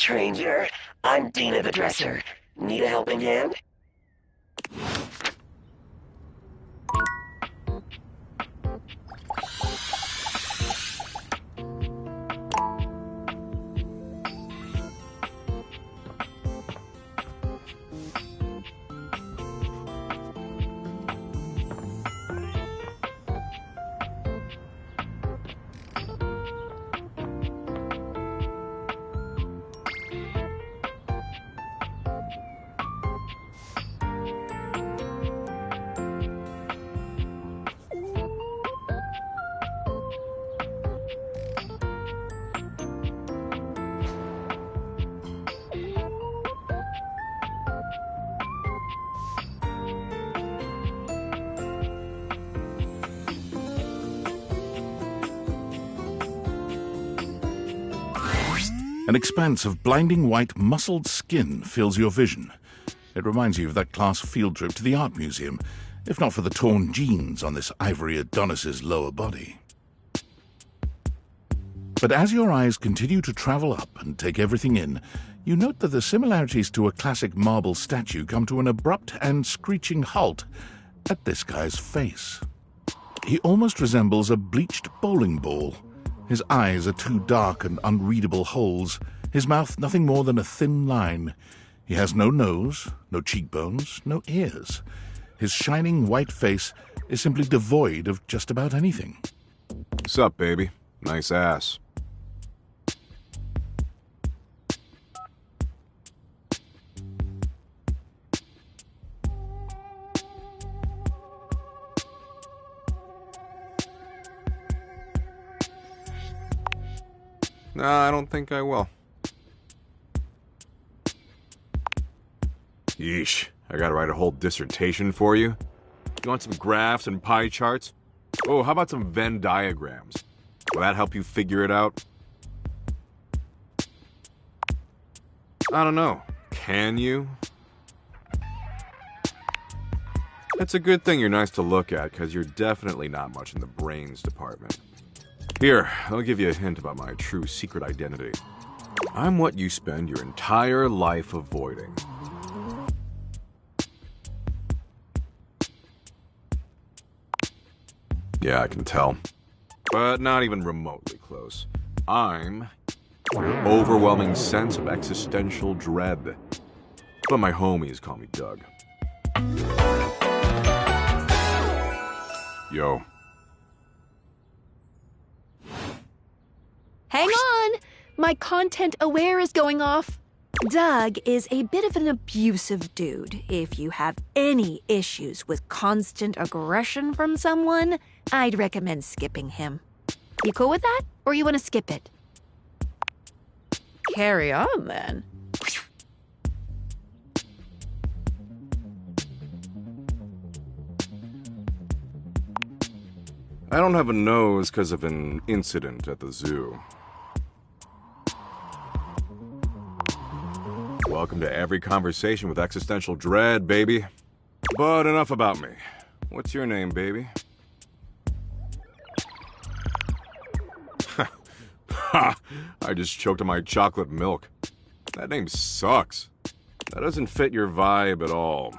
stranger. I'm Dina the Dresser. Need a helping hand? An expanse of blinding white, muscled skin fills your vision. It reminds you of that class field trip to the art museum, if not for the torn jeans on this ivory Adonis's lower body. But as your eyes continue to travel up and take everything in, you note that the similarities to a classic marble statue come to an abrupt and screeching halt at this guy's face. He almost resembles a bleached bowling ball. His eyes are two dark and unreadable holes, his mouth nothing more than a thin line. He has no nose, no cheekbones, no ears. His shining white face is simply devoid of just about anything. Sup, baby? Nice ass. Nah, I don't think I will. Yeesh, I gotta write a whole dissertation for you. You want some graphs and pie charts? Oh, how about some Venn diagrams? Will that help you figure it out? I don't know. Can you? It's a good thing you're nice to look at, because you're definitely not much in the brains department. Here, I'll give you a hint about my true secret identity. I'm what you spend your entire life avoiding. Yeah, I can tell. But not even remotely close. I'm your overwhelming sense of existential dread. But my homies call me Doug. Yo. Hang on! My content aware is going off. Doug is a bit of an abusive dude. If you have any issues with constant aggression from someone, I'd recommend skipping him. You cool with that? Or you want to skip it? Carry on, then. I don't have a nose because of an incident at the zoo. Welcome to every conversation with existential dread, baby. But enough about me. What's your name, baby? Ha! I just choked on my chocolate milk. That name sucks. That doesn't fit your vibe at all.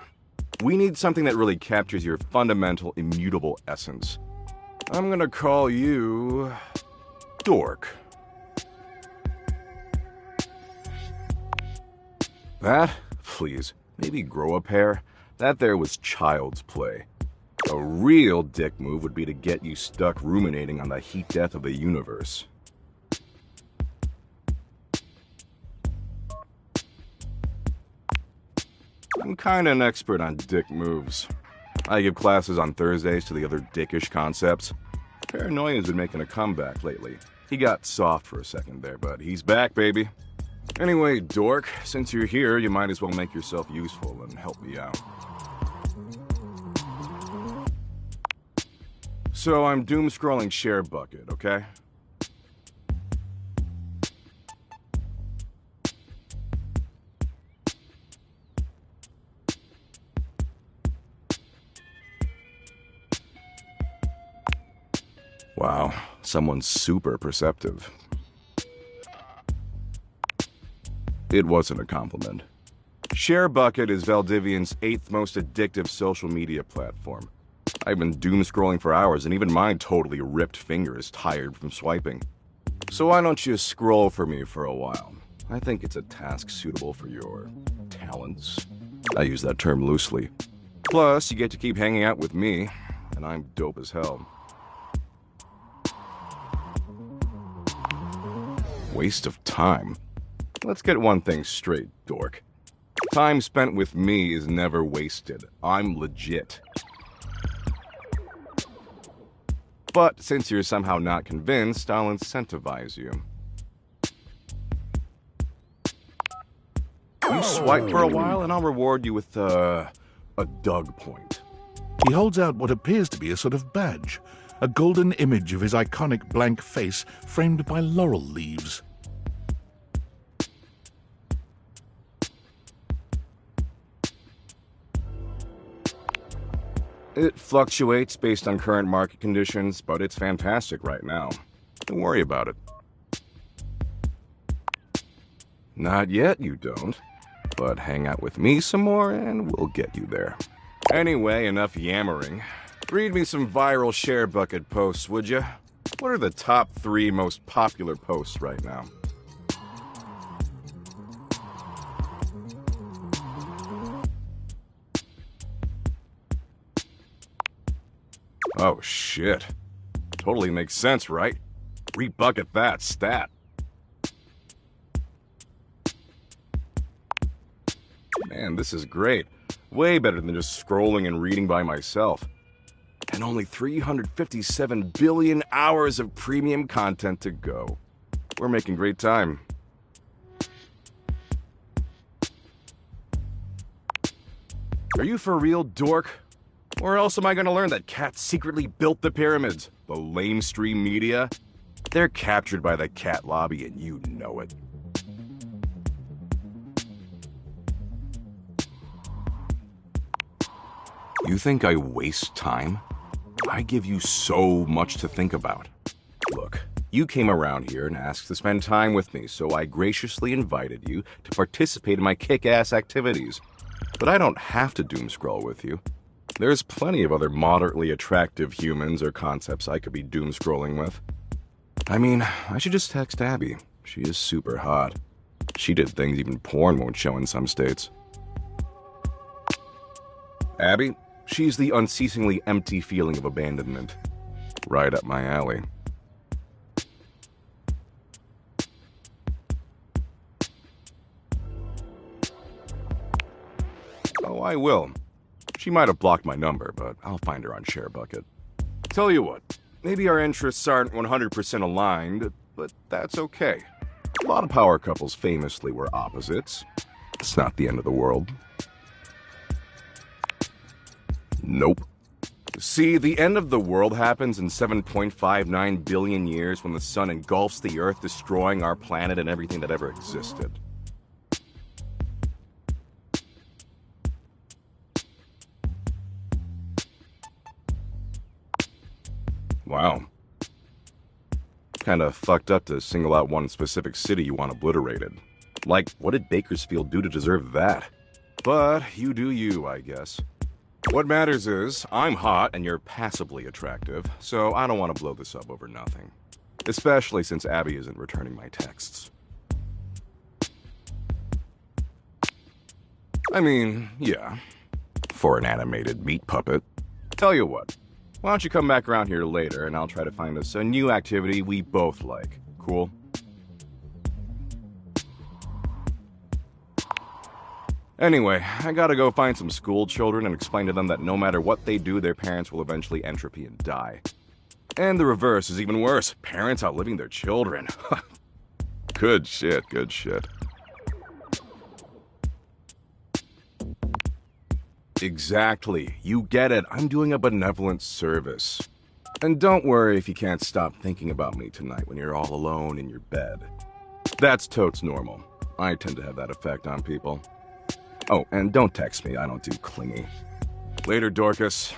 We need something that really captures your fundamental, immutable essence. I'm gonna call you... Dork. That? Please. Maybe grow a pair? That there was child's play. A real dick move would be to get you stuck ruminating on the heat death of the universe. I'm kinda an expert on dick moves. I give classes on Thursdays to the other dickish concepts. Paranoia's been making a comeback lately. He got soft for a second there, but he's back, baby. Anyway, dork, since you're here, you might as well make yourself useful and help me out. So I'm doom-scrolling Share Bucket, okay? Wow, someone's super perceptive. It wasn't a compliment. ShareBucket is Valdivian's 8th most addictive social media platform. I've been doom scrolling for hours, and even my totally ripped finger is tired from swiping. So why don't you scroll for me for a while? I think it's a task suitable for your talents. I use that term loosely. Plus, you get to keep hanging out with me, and I'm dope as hell. Waste of time? Let's get one thing straight, dork. Time spent with me is never wasted. I'm legit. But since you're somehow not convinced, I'll incentivize you. You swipe for a while, and I'll reward you with, a Doug point. He holds out what appears to be a sort of badge, a golden image of his iconic blank face framed by laurel leaves. It fluctuates based on current market conditions, but it's fantastic right now. Don't worry about it. Not yet, you don't. But hang out with me some more and we'll get you there. Anyway, enough yammering. Read me some viral ShareBucket posts, would you? What are the top 3 most popular posts right now? Oh, shit. Totally makes sense, right? Rebucket that stat. Man, this is great. Way better than just scrolling and reading by myself. And only 357 billion hours of premium content to go. We're making great time. Are you for real, dork? Or else am I gonna learn that cats secretly built the pyramids? The lamestream media? They're captured by the cat lobby and you know it. You think I waste time? I give you so much to think about. Look, you came around here and asked to spend time with me, so I graciously invited you to participate in my kick-ass activities. But I don't have to doom scroll with you. There's plenty of other moderately attractive humans or concepts I could be doom scrolling with. I mean, I should just text Abby. She is super hot. She did things even porn won't show in some states. Abby? She's the unceasingly empty feeling of abandonment. Right up my alley. Oh, I will. She might have blocked my number, but I'll find her on ShareBucket. Tell you what, maybe our interests aren't 100% aligned, but that's okay. A lot of power couples famously were opposites. It's not the end of the world. Nope. See, the end of the world happens in 7.59 billion years when the sun engulfs the Earth, destroying our planet and everything that ever existed. Wow. Kinda fucked up to single out one specific city you want obliterated. Like, what did Bakersfield do to deserve that? But you do you, I guess. What matters is, I'm hot and you're passably attractive, so I don't want to blow this up over nothing. Especially since Abby isn't returning my texts. I mean, yeah. For an animated meat puppet. Tell you what, why don't you come back around here later and I'll try to find us a new activity we both like. Cool? Anyway, I gotta go find some school children and explain to them that no matter what they do, their parents will eventually entropy and die. And the reverse is even worse. Parents outliving their children. Good shit, good shit. Exactly. You get it. I'm doing a benevolent service. And don't worry if you can't stop thinking about me tonight when you're all alone in your bed. That's totes normal. I tend to have that effect on people. Oh, and don't text me. I don't do clingy. Later, Dorcas.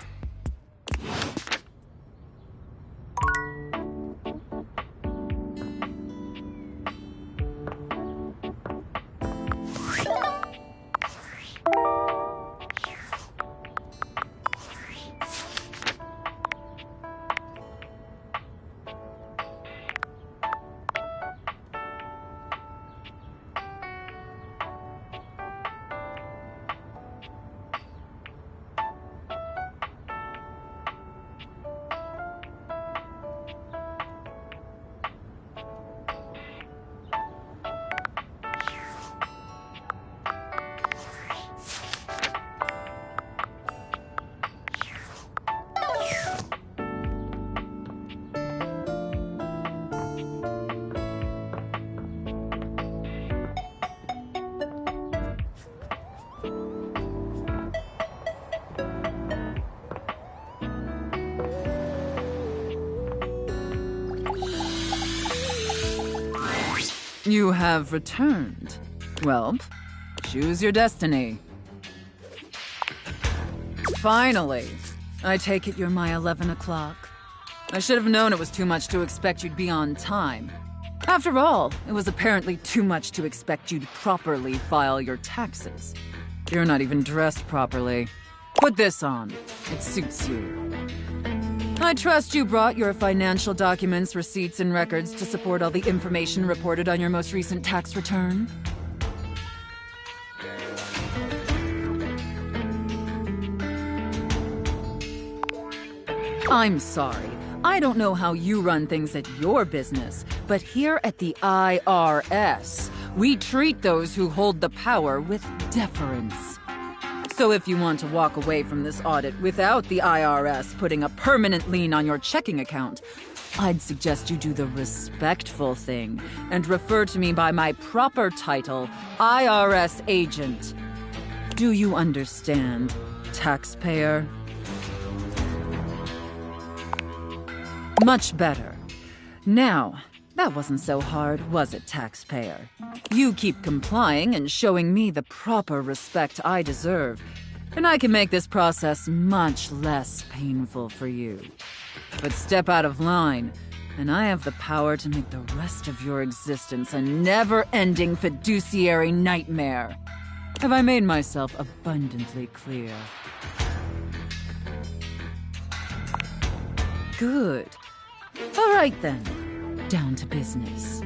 You have returned. Well, choose your destiny. Finally. I take it you're my 11 o'clock. I should have known it was too much to expect you'd be on time. After all, it was apparently too much to expect you'd properly file your taxes. You're not even dressed properly. Put this on. It suits you. I trust you brought your financial documents, receipts, and records to support all the information reported on your most recent tax return. I'm sorry. I don't know how you run things at your business, but here at the IRS, we treat those who hold the power with deference. So if you want to walk away from this audit without the IRS putting a permanent lien on your checking account, I'd suggest you do the respectful thing and refer to me by my proper title, IRS agent. Do you understand, taxpayer? Much better. Now, that wasn't so hard, was it, taxpayer? You keep complying and showing me the proper respect I deserve, and I can make this process much less painful for you. But step out of line, and I have the power to make the rest of your existence a never-ending fiduciary nightmare. Have I made myself abundantly clear? Good. All right, then. Down to business.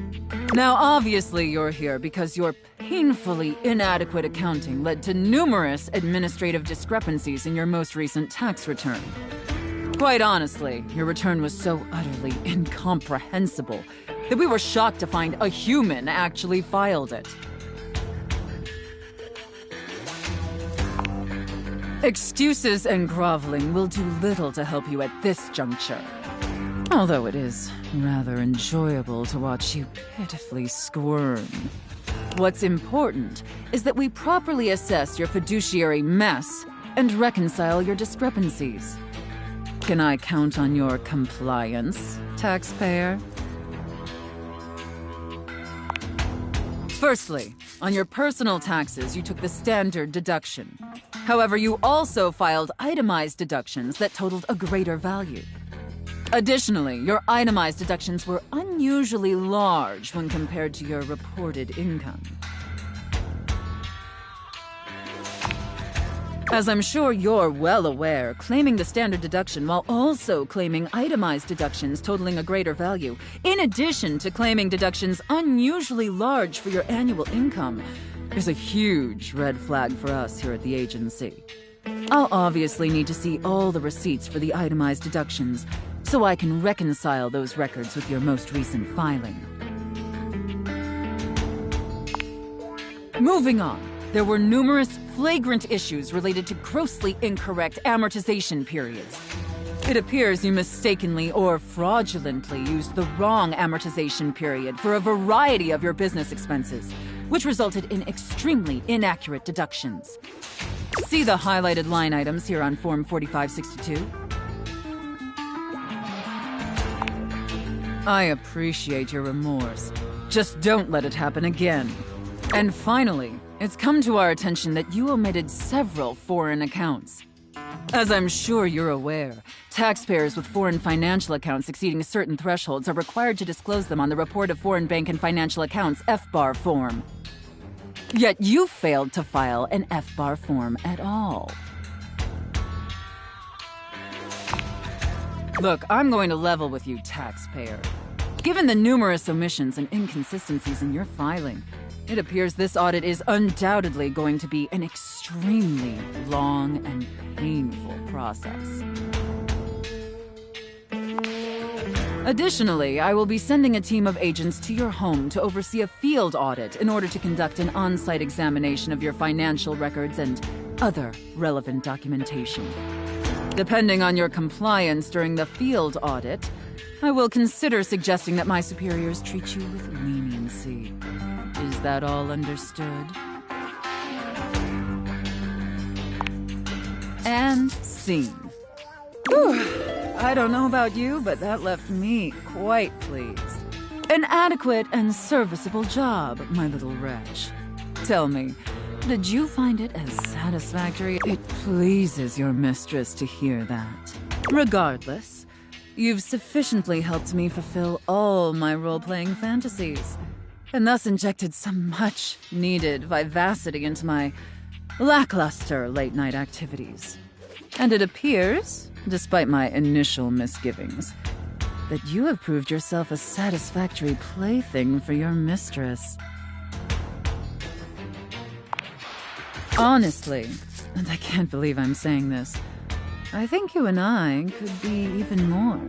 Now, obviously, you're here because your painfully inadequate accounting led to numerous administrative discrepancies in your most recent tax return. Quite honestly, your return was so utterly incomprehensible that we were shocked to find a human actually filed it. Excuses and groveling will do little to help you at this juncture. Although it is rather enjoyable to watch you pitifully squirm. What's important is that we properly assess your fiduciary mess and reconcile your discrepancies. Can I count on your compliance, taxpayer? Firstly, on your personal taxes, you took the standard deduction. However, you also filed itemized deductions that totaled a greater value. Additionally, your itemized deductions were unusually large when compared to your reported income. As I'm sure you're well aware, claiming the standard deduction while also claiming itemized deductions totaling a greater value, in addition to claiming deductions unusually large for your annual income, is a huge red flag for us here at the agency. I'll obviously need to see all the receipts for the itemized deductions, so I can reconcile those records with your most recent filing. Moving on, there were numerous flagrant issues related to grossly incorrect amortization periods. It appears you mistakenly or fraudulently used the wrong amortization period for a variety of your business expenses, which resulted in extremely inaccurate deductions. See the highlighted line items here on Form 4562. I appreciate your remorse. Just don't let it happen again. And finally, it's come to our attention that you omitted several foreign accounts. As I'm sure you're aware, taxpayers with foreign financial accounts exceeding certain thresholds are required to disclose them on the Report of Foreign Bank and Financial Accounts FBAR form. Yet you failed to file an FBAR form at all. Look, I'm going to level with you, taxpayer. Given the numerous omissions and inconsistencies in your filing, it appears this audit is undoubtedly going to be an extremely long and painful process. Additionally, I will be sending a team of agents to your home to oversee a field audit in order to conduct an on-site examination of your financial records and other relevant documentation. Depending on your compliance during the field audit, I will consider suggesting that my superiors treat you with leniency. Is that all understood? And scene. Whew. I don't know about you, but that left me quite pleased. An adequate and serviceable job, my little wretch. Tell me, did you find it as satisfactory? It pleases your mistress to hear that. Regardless, you've sufficiently helped me fulfill all my role-playing fantasies, and thus injected some much-needed vivacity into my lackluster late-night activities. And it appears, despite my initial misgivings, that you have proved yourself a satisfactory plaything for your mistress. Honestly, and I can't believe I'm saying this, I think you and I could be even more.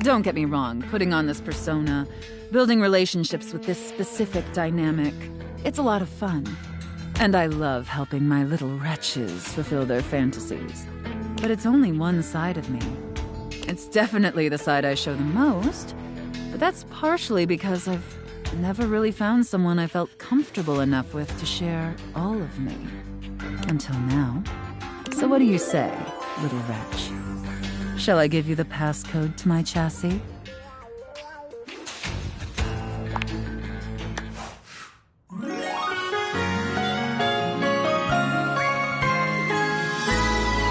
Don't get me wrong, putting on this persona, building relationships with this specific dynamic, it's a lot of fun. And I love helping my little wretches fulfill their fantasies. But it's only one side of me. It's definitely the side I show the most, but that's partially because I've never really found someone I felt comfortable enough with to share all of me. Until now. So what do you say, little wretch? Shall I give you the passcode to my chassis?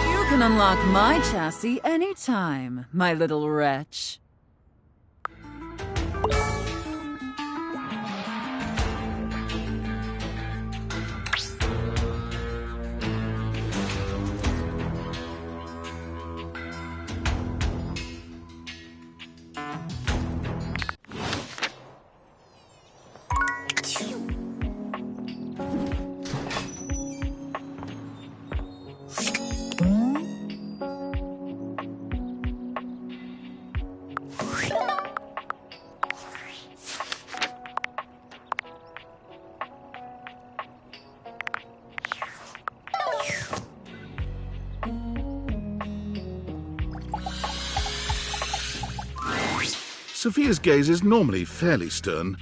You can unlock my chassis anytime, my little wretch. Sophia's gaze is normally fairly stern,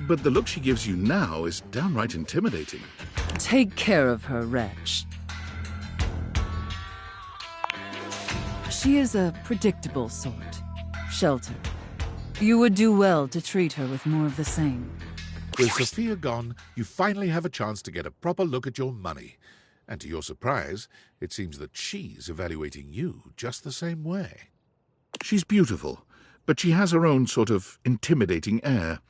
but the look she gives you now is downright intimidating. Take care of her, wretch. She is a predictable sort. Sheltered. You would do well to treat her with more of the same. With Sophia gone, you finally have a chance to get a proper look at your money. And to your surprise, it seems that she's evaluating you just the same way. She's beautiful, but she has her own sort of intimidating air.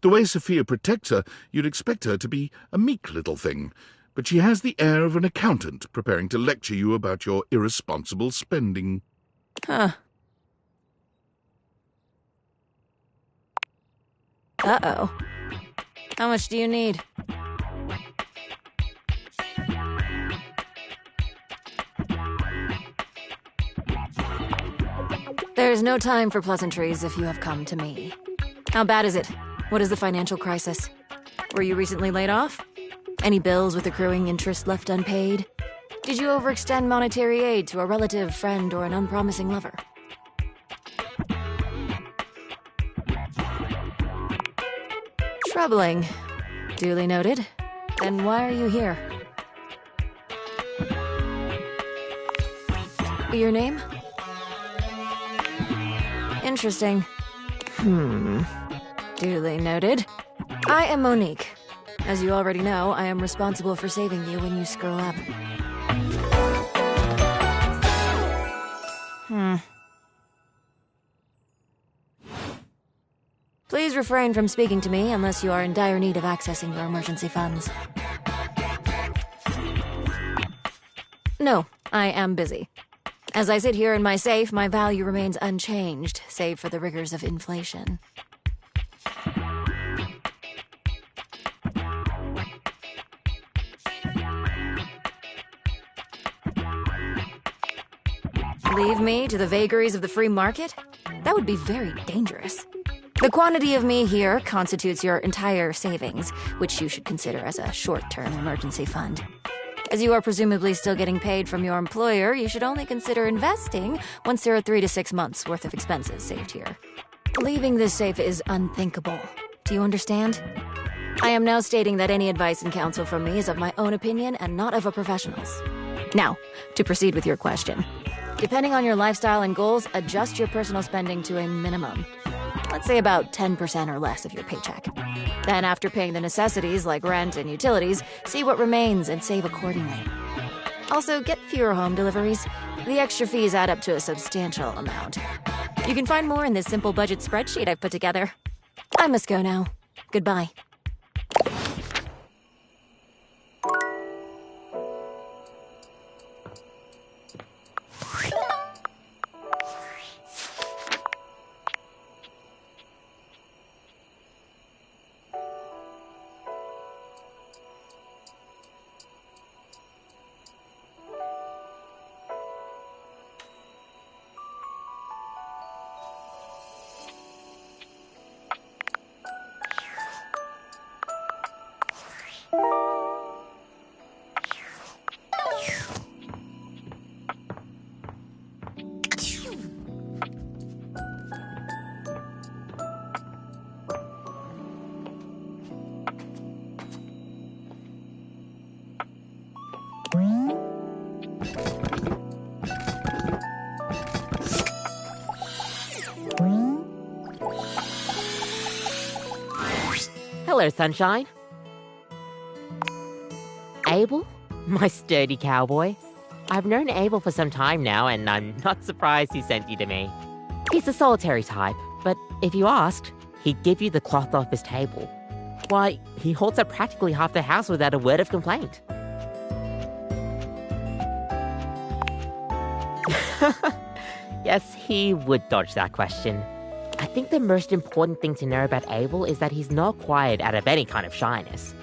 The way Sophia protects her, you'd expect her to be a meek little thing, but she has the air of an accountant preparing to lecture you about your irresponsible spending. Huh. Uh-oh. How much do you need? There's no time for pleasantries if you have come to me. How bad is it? What is the financial crisis? Were you recently laid off? Any bills with accruing interest left unpaid? Did you overextend monetary aid to a relative, friend, or an unpromising lover? Troubling. Duly noted. Then why are you here? Your name? Interesting. Duly noted. I am Monique. As you already know, I am responsible for saving you when you screw up. Please refrain from speaking to me unless you are in dire need of accessing your emergency funds. No, I am busy. As I sit here in my safe, my value remains unchanged, save for the rigors of inflation. Leave me to the vagaries of the free market? That would be very dangerous. The quantity of me here constitutes your entire savings, which you should consider as a short-term emergency fund. As you are presumably still getting paid from your employer, you should only consider investing once there are 3 to 6 months worth of expenses saved here. Leaving this safe is unthinkable. Do you understand? I am now stating that any advice and counsel from me is of my own opinion and not of a professional's. Now, to proceed with your question. Depending on your lifestyle and goals, adjust your personal spending to a minimum. Let's say about 10% or less of your paycheck. Then after paying the necessities like rent and utilities, see what remains and save accordingly. Also, get fewer home deliveries. The extra fees add up to a substantial amount. You can find more in this simple budget spreadsheet I've put together. I must go now. Goodbye. Hello, Sunshine. Abel? My sturdy cowboy. I've known Abel for some time now, and I'm not surprised he sent you to me. He's a solitary type, but if you asked, he'd give you the cloth off his table. Why, he holds up practically half the house without a word of complaint. Yes, he would dodge that question. I think the most important thing to know about Abel is that he's not quiet out of any kind of shyness.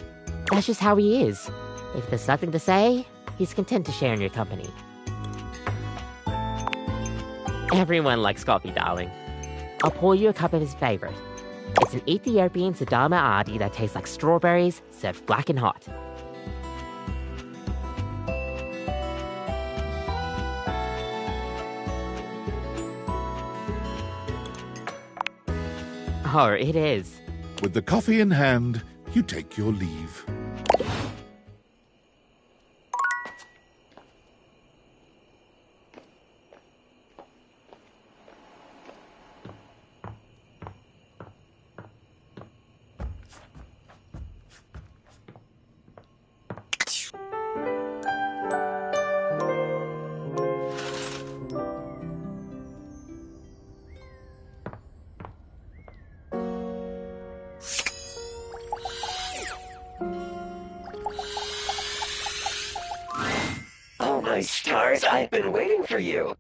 That's just how he is. If there's nothing to say, he's content to share in your company. Everyone likes coffee, darling. I'll pour you a cup of his favorite. It's an Ethiopian Sidama Adi that tastes like strawberries, served black and hot. Oh, it is. With the coffee in hand, you take your leave. My stars, I've been waiting for you.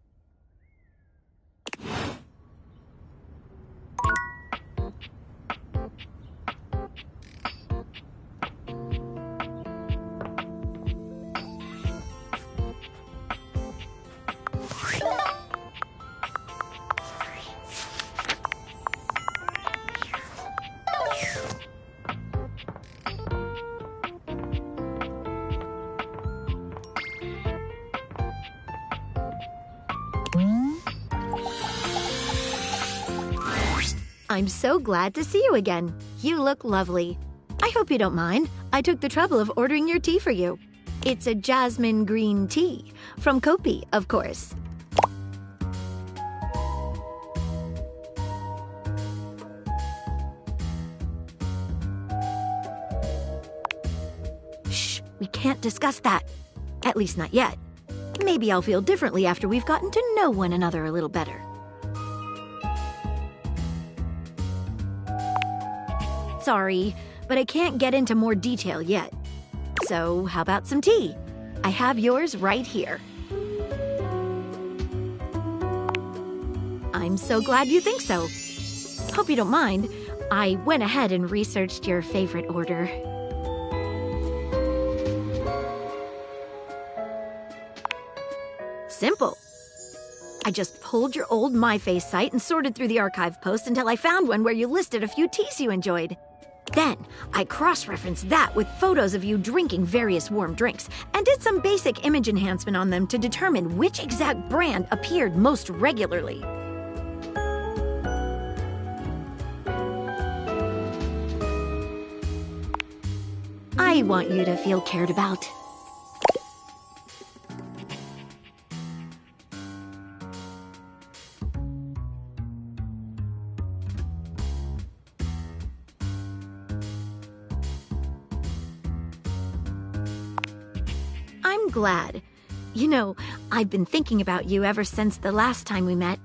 I'm so glad to see you again. You look lovely. I hope you don't mind. I took the trouble of ordering your tea for you. It's a jasmine green tea. From Kopi, of course. Shh, we can't discuss that. At least not yet. Maybe I'll feel differently after we've gotten to know one another a little better. Sorry, but I can't get into more detail yet. So, how about some tea? I have yours right here. I'm so glad you think so. Hope you don't mind. I went ahead and researched your favorite order. Simple. I just pulled your old MyFace site and sorted through the archive posts until I found one where you listed a few teas you enjoyed. Then, I cross-referenced that with photos of you drinking various warm drinks and did some basic image enhancement on them to determine which exact brand appeared most regularly. I want you to feel cared about. I'm glad. You know, I've been thinking about you ever since the last time we met.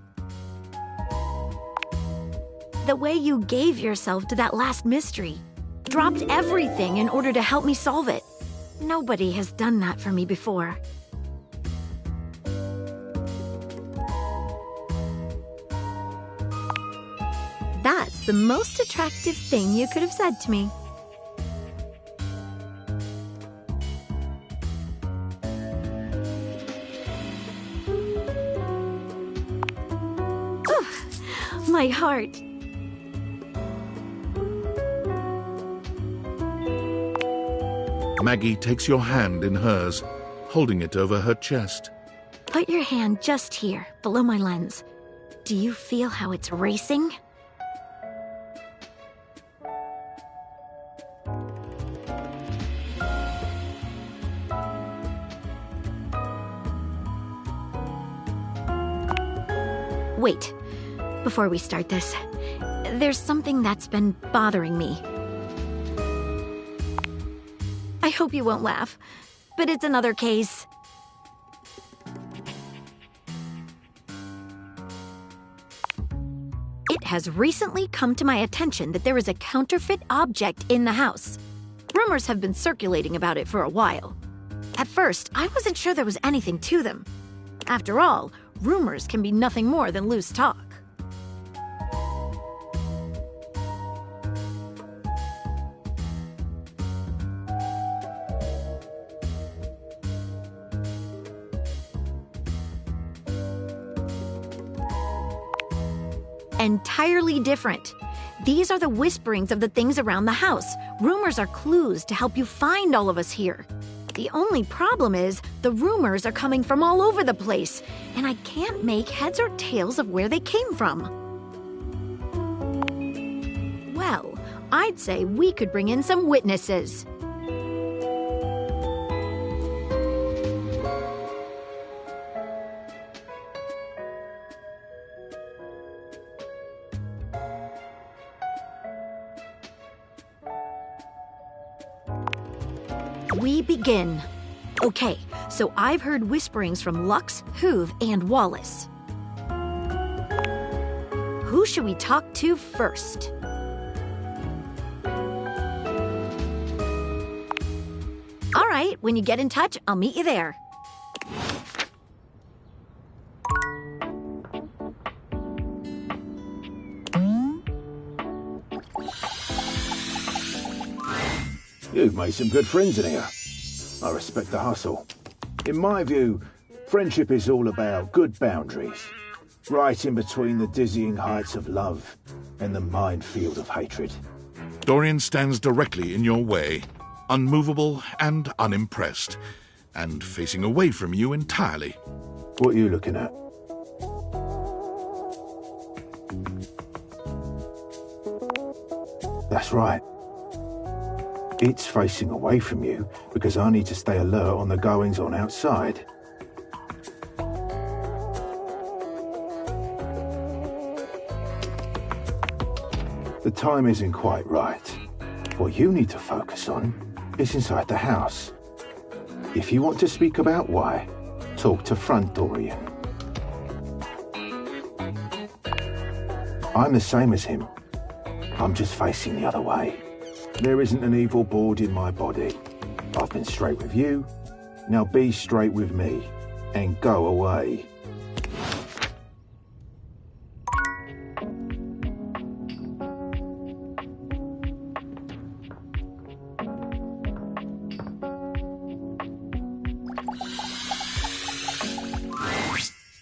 The way you gave yourself to that last mystery. Dropped everything in order to help me solve it. Nobody has done that for me before. That's the most attractive thing you could have said to me. My heart. Maggie takes your hand in hers, holding it over her chest. Put your hand just here, below my lens. Do you feel how it's racing? Wait, before we start this, there's something that's been bothering me. I hope you won't laugh, but it's another case. It has recently come to my attention that there is a counterfeit object in the house. Rumors have been circulating about it for a while. At first, I wasn't sure there was anything to them. After all, rumors can be nothing more than loose talk. Entirely different. These are the whisperings of the things around the house. Rumors are clues to help you find all of us here. The only problem is the rumors are coming from all over the place, and I can't make heads or tails of where they came from. Well, I'd say we could bring in some witnesses. We begin. Okay, so I've heard whisperings from Lux, Hoove, and Wallace. Who should we talk to first? All right, when you get in touch, I'll meet you there. You've made some good friends in here. I respect the hustle. In my view, friendship is all about good boundaries. Right in between the dizzying heights of love and the minefield of hatred. Dorian stands directly in your way, unmovable and unimpressed, and facing away from you entirely. What are you looking at? That's right. It's facing away from you because I need to stay alert on the goings-on outside. The time isn't quite right. What you need to focus on is inside the house. If you want to speak about why, talk to front Dorian. I'm the same as him. I'm just facing the other way. There isn't an evil board in my body. I've been straight with you. Now be straight with me and go away.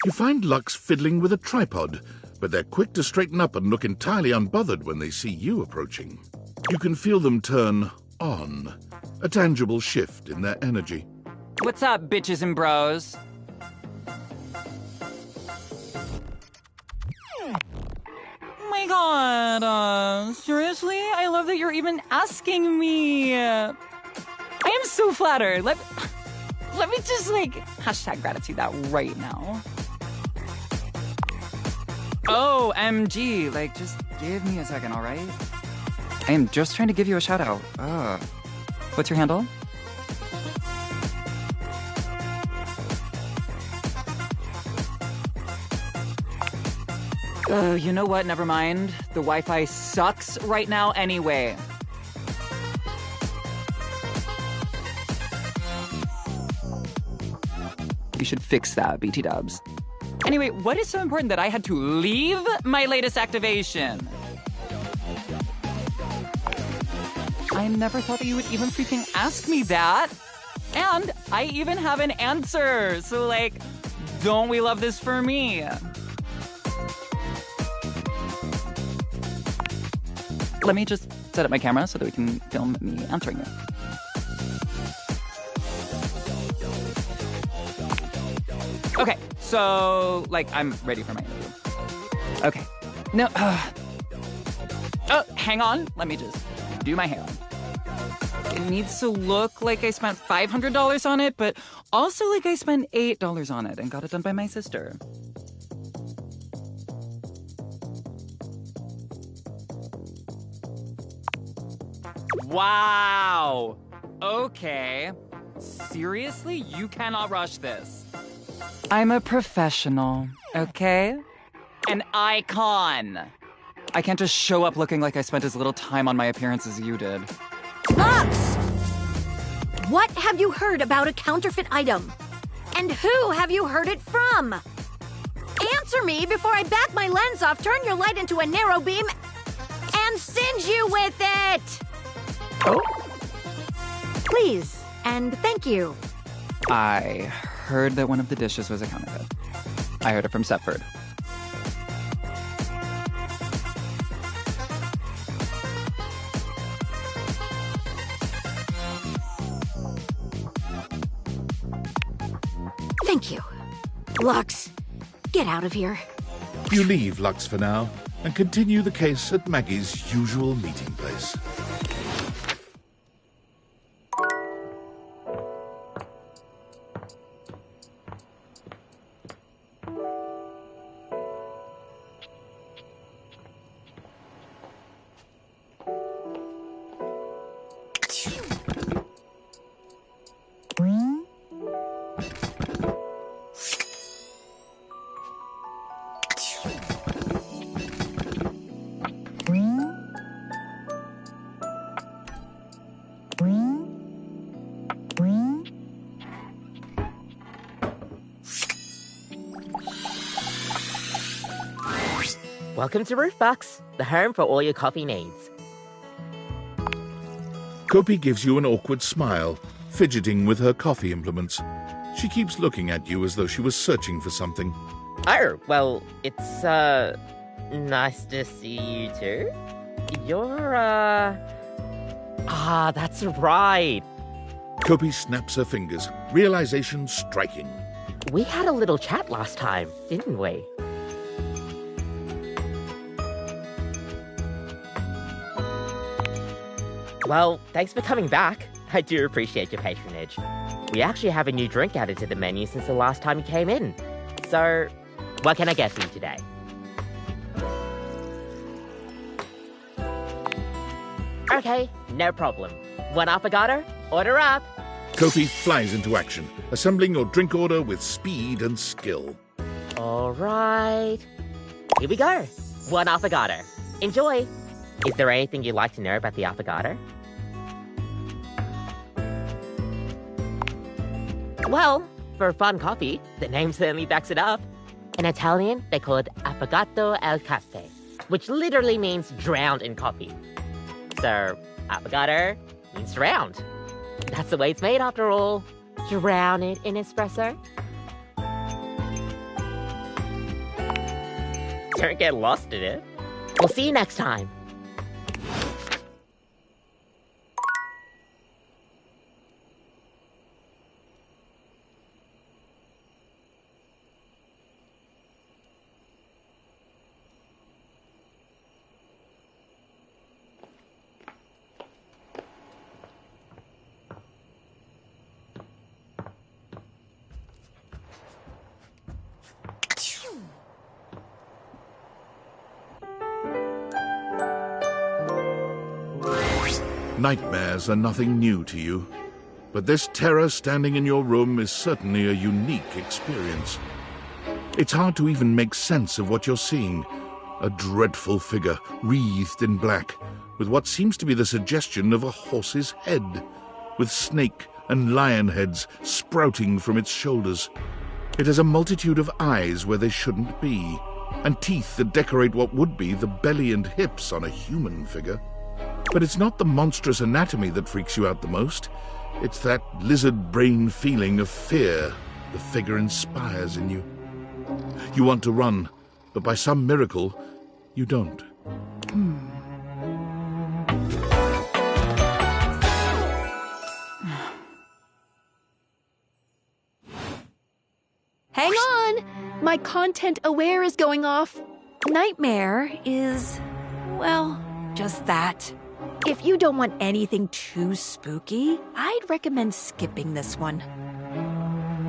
You find Lux fiddling with a tripod, but they're quick to straighten up and look entirely unbothered when they see you approaching. You can feel them turn on, a tangible shift in their energy. What's up, bitches and bros? Oh my god, seriously? I love that you're even asking me. I am so flattered. Let me just, hashtag gratitude that right now. Oh, MG, just give me a second, alright? I am just trying to give you a shout out. What's your handle? You know what? Never mind. The Wi-Fi sucks right now anyway. You should fix that, BT Dubs. Anyway, what is so important that I had to leave my latest activation? I never thought that you would even freaking ask me that. And I even have an answer. So, like, don't we love this for me? Let me just set up my camera so that we can film me answering it. Okay, so, like, I'm ready for my interview. Okay. No, oh, hang on. Let me just do my hair. It needs to look like I spent $500 on it, but also like I spent $8 on it and got it done by my sister. Wow. Okay. Seriously? You cannot rush this. I'm a professional, okay? An icon. I can't just show up looking like I spent as little time on my appearance as you did. Lux! What have you heard about a counterfeit item? And who have you heard it from? Answer me before I back my lens off, turn your light into a narrow beam, and singe you with it! Oh? Please, and thank you. I heard that one of the dishes was a counterfeit. I heard it from Stepford. Thank you. Lux, get out of here. You leave Lux for now and continue the case at Maggie's usual meeting place. Welcome to Roofbox, the home for all your coffee needs. Kopi gives you an awkward smile, fidgeting with her coffee implements. She keeps looking at you as though she was searching for something. Oh, well, it's, nice to see you too. You're, that's right. Kopi snaps her fingers, realization striking. We had a little chat last time, didn't we? Well, thanks for coming back. I do appreciate your patronage. We actually have a new drink added to the menu since the last time you came in. So, what can I get for you today? Okay, no problem. One affogato? Order up! Kopi flies into action, assembling your drink order with speed and skill. Alright. Here we go. One affogato. Enjoy! Is there anything you'd like to know about the affogato? Well, for fun coffee, the name certainly backs it up. In Italian, they call it affogato al caffè, which literally means drowned in coffee. So, affogato means drowned. That's the way it's made after all. Drown it in espresso. Don't get lost in it. We'll see you next time. Nightmares are nothing new to you, but this terror standing in your room is certainly a unique experience. It's hard to even make sense of what you're seeing, A dreadful figure, wreathed in black, with what seems to be the suggestion of a horse's head, with snake and lion heads sprouting from its shoulders. It has a multitude of eyes where they shouldn't be, and teeth that decorate what would be the belly and hips on a human figure. But it's not the monstrous anatomy that freaks you out the most. It's that lizard brain feeling of fear the figure inspires in you. You want to run, but by some miracle, you don't. Hang on! My content aware is going off. Nightmare is, well, just that. If you don't want anything too spooky, I'd recommend skipping this one.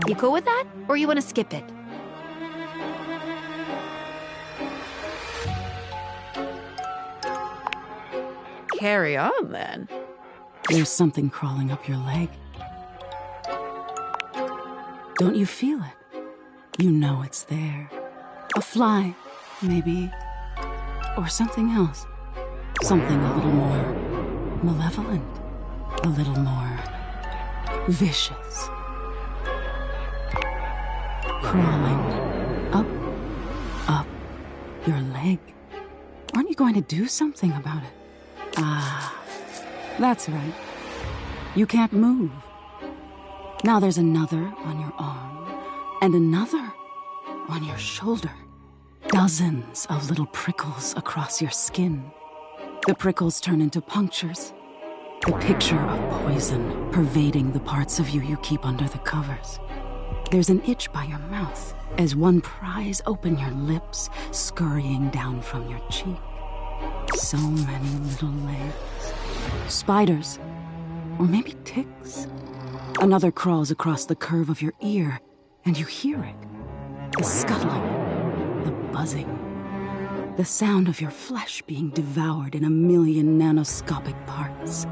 You cool with that? Or you want to skip it? Carry on, then. There's something crawling up your leg. Don't you feel it? You know it's there. A fly, maybe. Or something else. Something a little more malevolent. A little more vicious. Crawling up your leg. Aren't you going to do something about it? Ah, that's right. You can't move. Now there's another on your arm, and another on your shoulder. Dozens of little prickles across your skin. The prickles turn into punctures. The picture of poison pervading the parts of you you keep under the covers. There's an itch by your mouth as one pries open your lips, scurrying down from your cheek. So many little legs. Spiders. Or maybe ticks. Another crawls across the curve of your ear, and you hear it. The scuttling, the buzzing. The sound of your flesh being devoured in a million nanoscopic parts.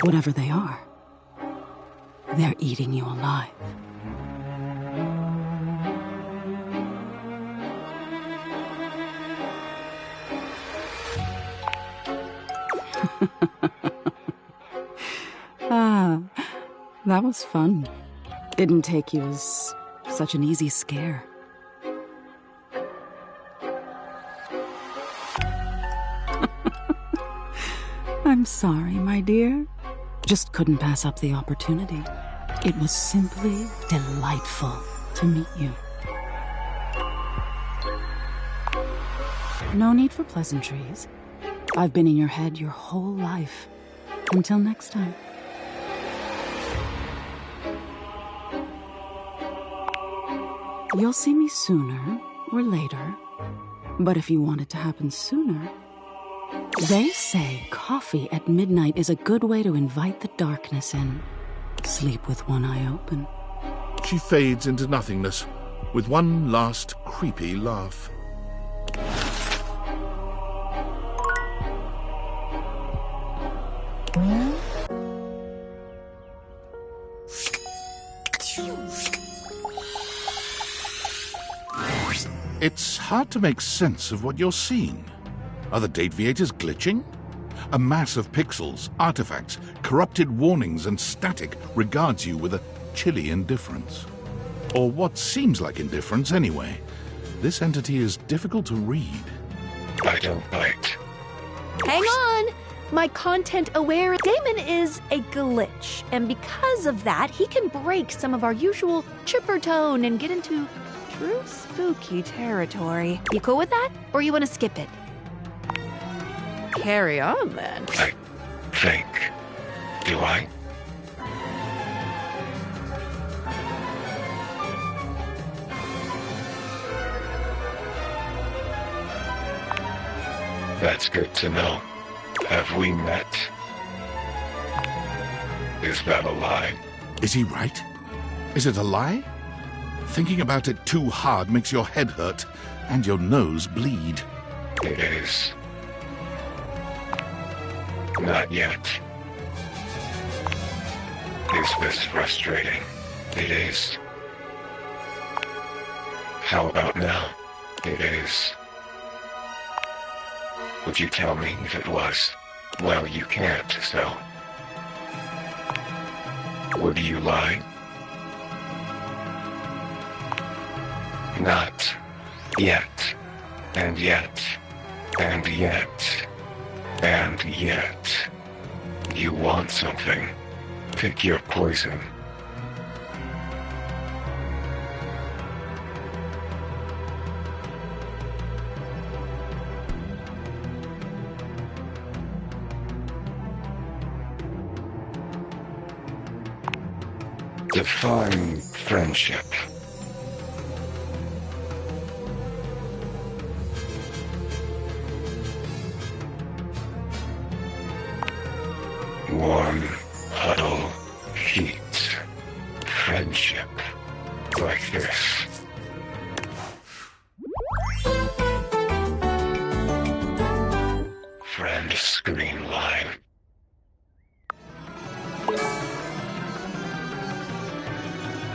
Whatever they are, they're eating you alive. Ah, that was fun. Didn't take you as such an easy scare. I'm sorry, my dear. Just couldn't pass up the opportunity. It was simply delightful to meet you. No need for pleasantries. I've been in your head your whole life. Until next time. You'll see me sooner or later. But if you want it to happen sooner... They say coffee at midnight is a good way to invite the darkness in. Sleep with one eye open. She fades into nothingness with one last creepy laugh. It's hard to make sense of what you're seeing. Are the Dateviators glitching? A mass of pixels, artifacts, corrupted warnings, and static regards you with a chilly indifference. Or what seems like indifference anyway. This entity is difficult to read. I don't bite. Hang on! My content-aware Damon is a glitch, and because of that, he can break some of our usual chipper tone and get into true spooky territory. You cool with that? Or you want to skip it? Carry on, then. I think. Do I? That's good to know. Have we met? Is that a lie? Is he right? Is it a lie? Thinking about it too hard makes your head hurt and your nose bleed. It is. Not yet. Is this frustrating? It is. How about now? It is. Would you tell me if it was? Well, you can't, so... Would you lie? Not yet. And yet. And yet. And yet. You want something. Pick your poison. Define friendship. Warm, huddle, heat. Friendship. Like this. Friend screen line.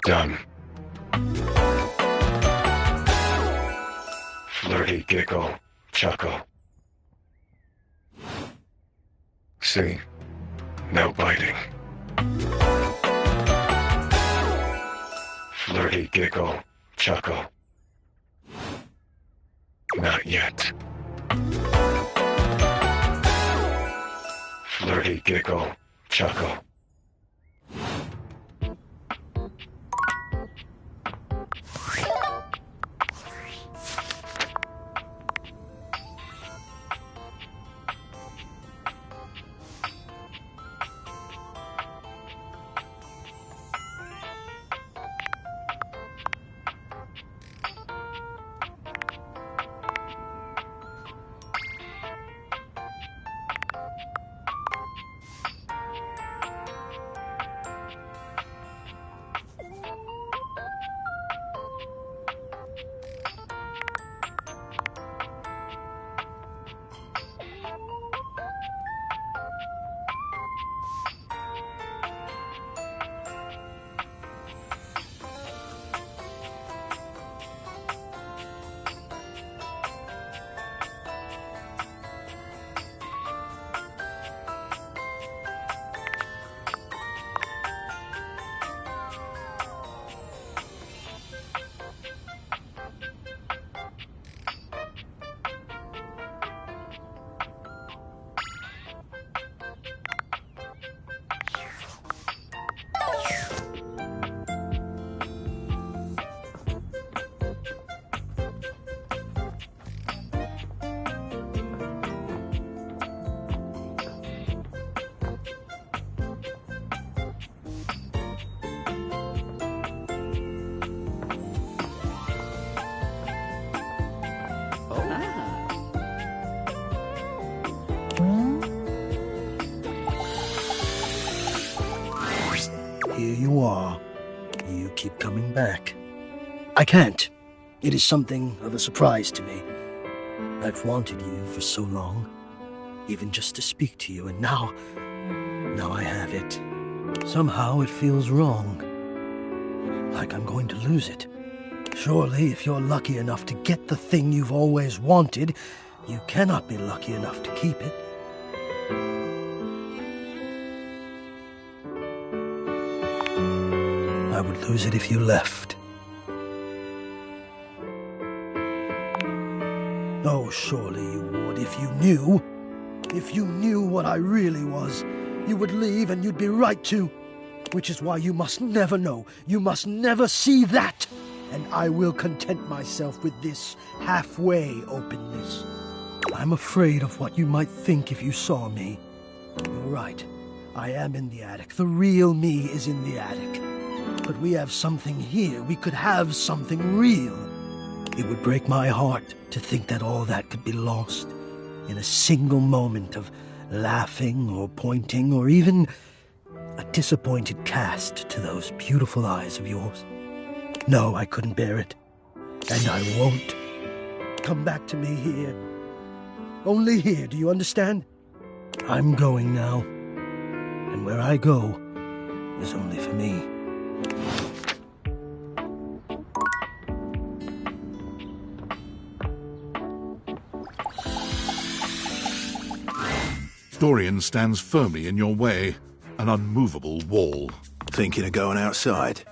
Done. Flirty giggle, chuckle. See? No biting. Flirty giggle, chuckle. Not yet. Flirty giggle, chuckle. Here you are. You keep coming back. I can't. It is something of a surprise to me. I've wanted you for so long, even just to speak to you, and now I have it. Somehow it feels wrong. Like I'm going to lose it. Surely, if you're lucky enough to get the thing you've always wanted, you cannot be lucky enough to keep it. I would lose it if you left. Oh, surely you would if you knew. If you knew what I really was, you would leave and you'd be right to. Which is why you must never know. You must never see that. And I will content myself with this halfway openness. I'm afraid of what you might think if you saw me. You're right. I am in the attic. The real me is in the attic. But we have something here. We could have something real. It would break my heart to think that all that could be lost in a single moment of laughing or pointing or even a disappointed cast to those beautiful eyes of yours. No, I couldn't bear it. And I won't. Come back to me here. Only here, do you understand? I'm going now. And where I go is only for me. Dorian stands firmly in your way, an unmovable wall. Thinking of going outside?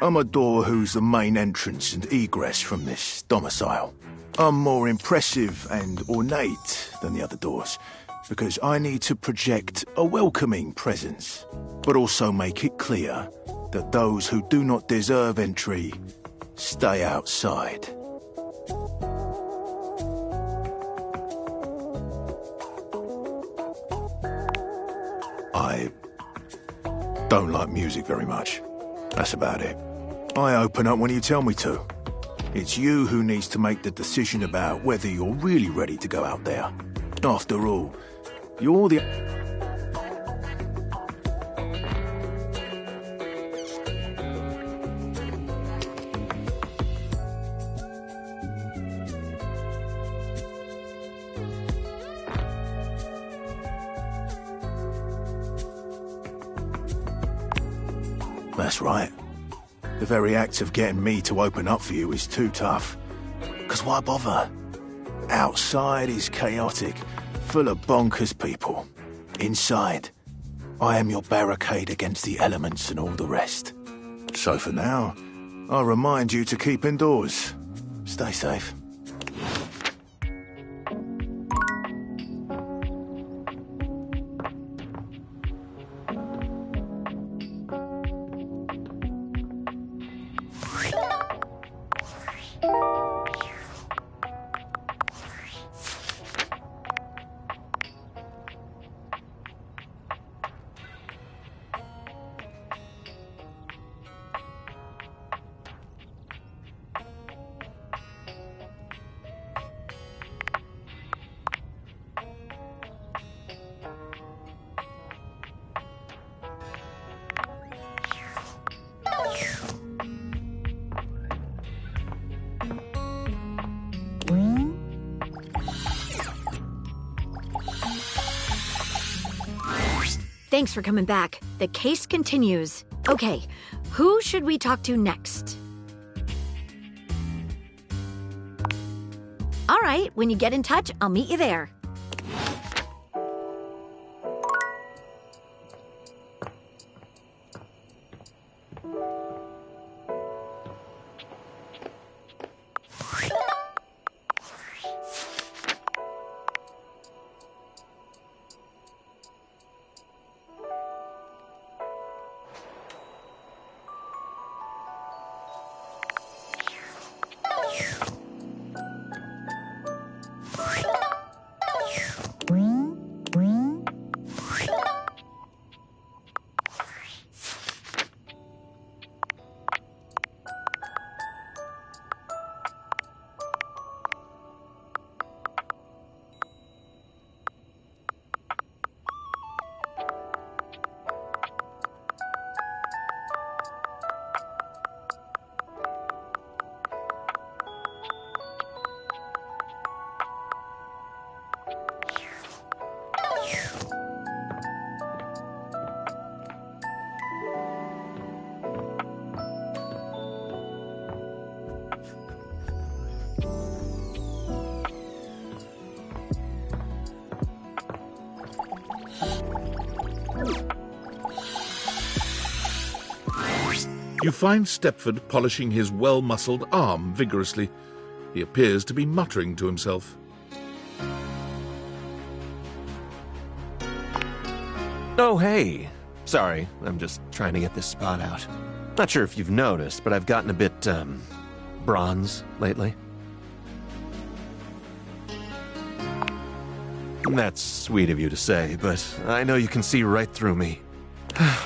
I'm a door who's the main entrance and egress from this domicile. I'm more impressive and ornate than the other doors, because I need to project a welcoming presence, but also make it clear that those who do not deserve entry stay outside. I don't like music very much. That's about it. I open up when you tell me to. It's you who needs to make the decision about whether you're really ready to go out there. After all, you're the... That's right. The very act of getting me to open up for you is too tough. 'Cause why bother? Outside is chaotic, full of bonkers people. Inside, I am your barricade against the elements and all the rest. So for now, I'll remind you to keep indoors. Stay safe. Thanks for coming back. The case continues. Okay, who should we talk to next? All right, when you get in touch, I'll meet you there. You find Stepford polishing his well-muscled arm vigorously. He appears to be muttering to himself. Oh, hey. Sorry, I'm just trying to get this spot out. Not sure if you've noticed, but I've gotten a bit, bronze lately. That's sweet of you to say, but I know you can see right through me. I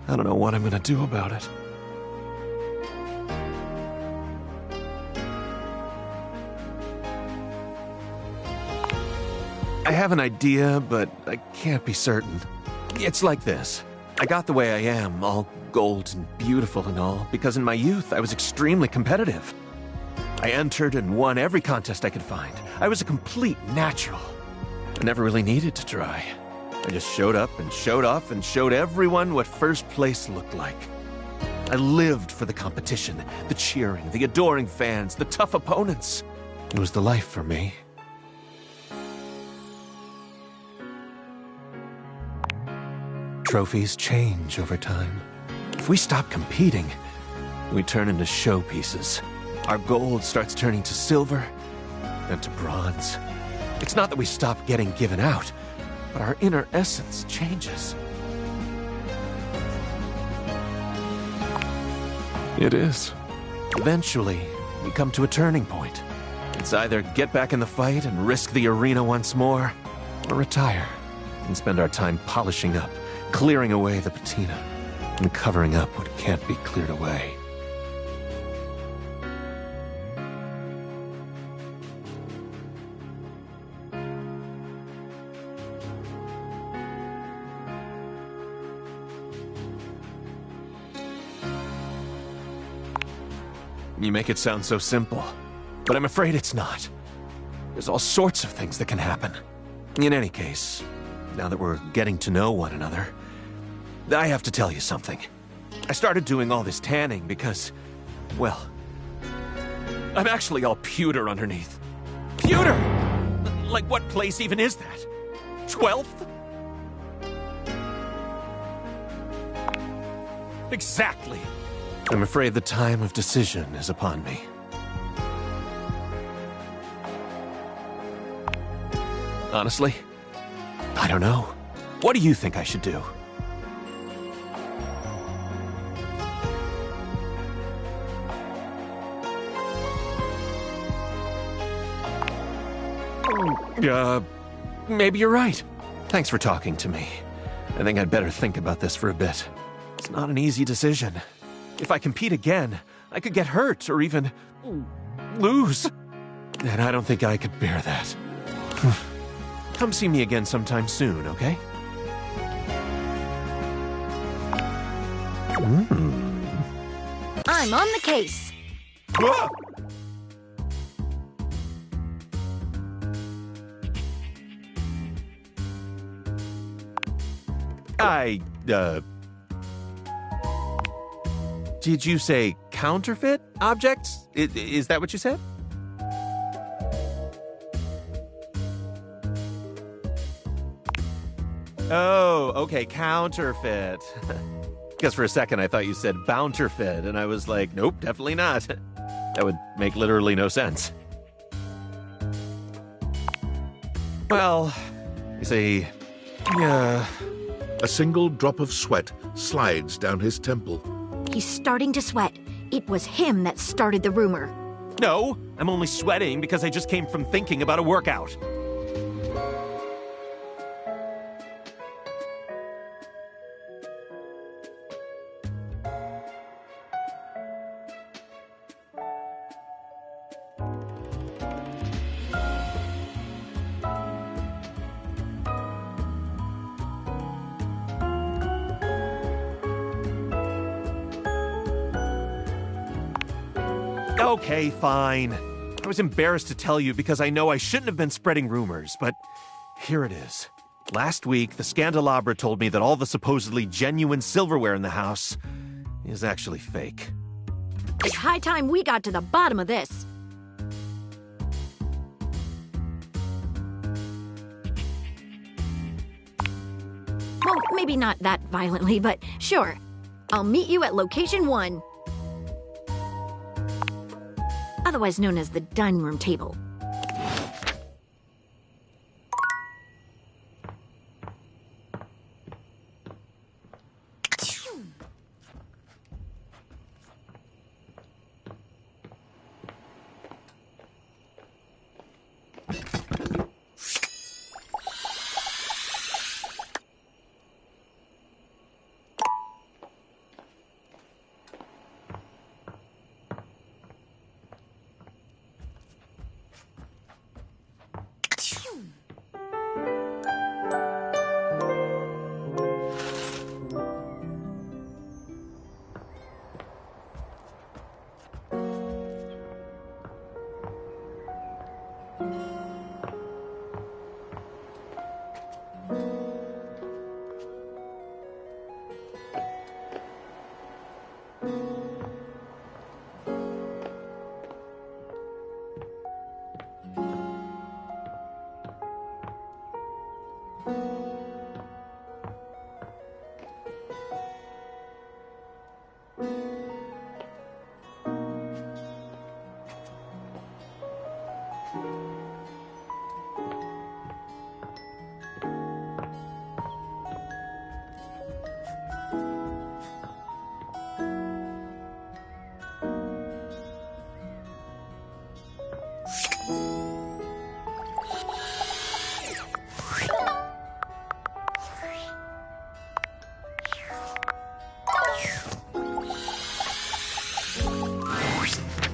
don't know what I'm gonna do about it. I have an idea, but I can't be certain. It's like this. I got the way I am, all gold and beautiful and all, because in my youth I was extremely competitive. I entered and won every contest I could find. I was a complete natural. I never really needed to try. I just showed up and showed off and showed everyone what first place looked like. I lived for the competition, the cheering, the adoring fans, the tough opponents. It was the life for me. trophies change over time. If we stop competing, we turn into showpieces. Our gold starts turning to silver and to bronze. It's not that we stop getting given out, but our inner essence changes. It is. Eventually, we come to a turning point. It's either get back in the fight and risk the arena once more, or retire and spend our time polishing up, clearing away the patina, and covering up what can't be cleared away. You make it sound so simple, but I'm afraid it's not. There's all sorts of things that can happen. In any case, now that we're getting to know one another, I have to tell you something. I started doing all this tanning because, well, I'm actually all pewter underneath. Pewter! Like, what place even is that? 12th? Exactly. I'm afraid the time of decision is upon me. Honestly, I don't know. What do you think I should do? Maybe you're right. Thanks for talking to me. I think I'd better think about this for a bit. It's not an easy decision. If I compete again, I could get hurt or even lose. And I don't think I could bear that. Come see me again sometime soon, okay? I'm on the case. Ah! Did you say counterfeit objects? Is that what you said? Oh, okay, counterfeit. Because for a second I thought you said bounterfeit, and I was like, nope, definitely not. That would make literally no sense. Well, you see, yeah. A single drop of sweat slides down his temple. He's starting to sweat. It was him that started the rumor. No, I'm only sweating because I just came from thinking about a workout. Okay, fine. I was embarrassed to tell you because I know I shouldn't have been spreading rumors, but here it is. Last week, the Scandelabra told me that all the supposedly genuine silverware in the house is actually fake. It's high time we got to the bottom of this. Well, maybe not that violently, but sure. I'll meet you at location 1. Otherwise known as the dining room table.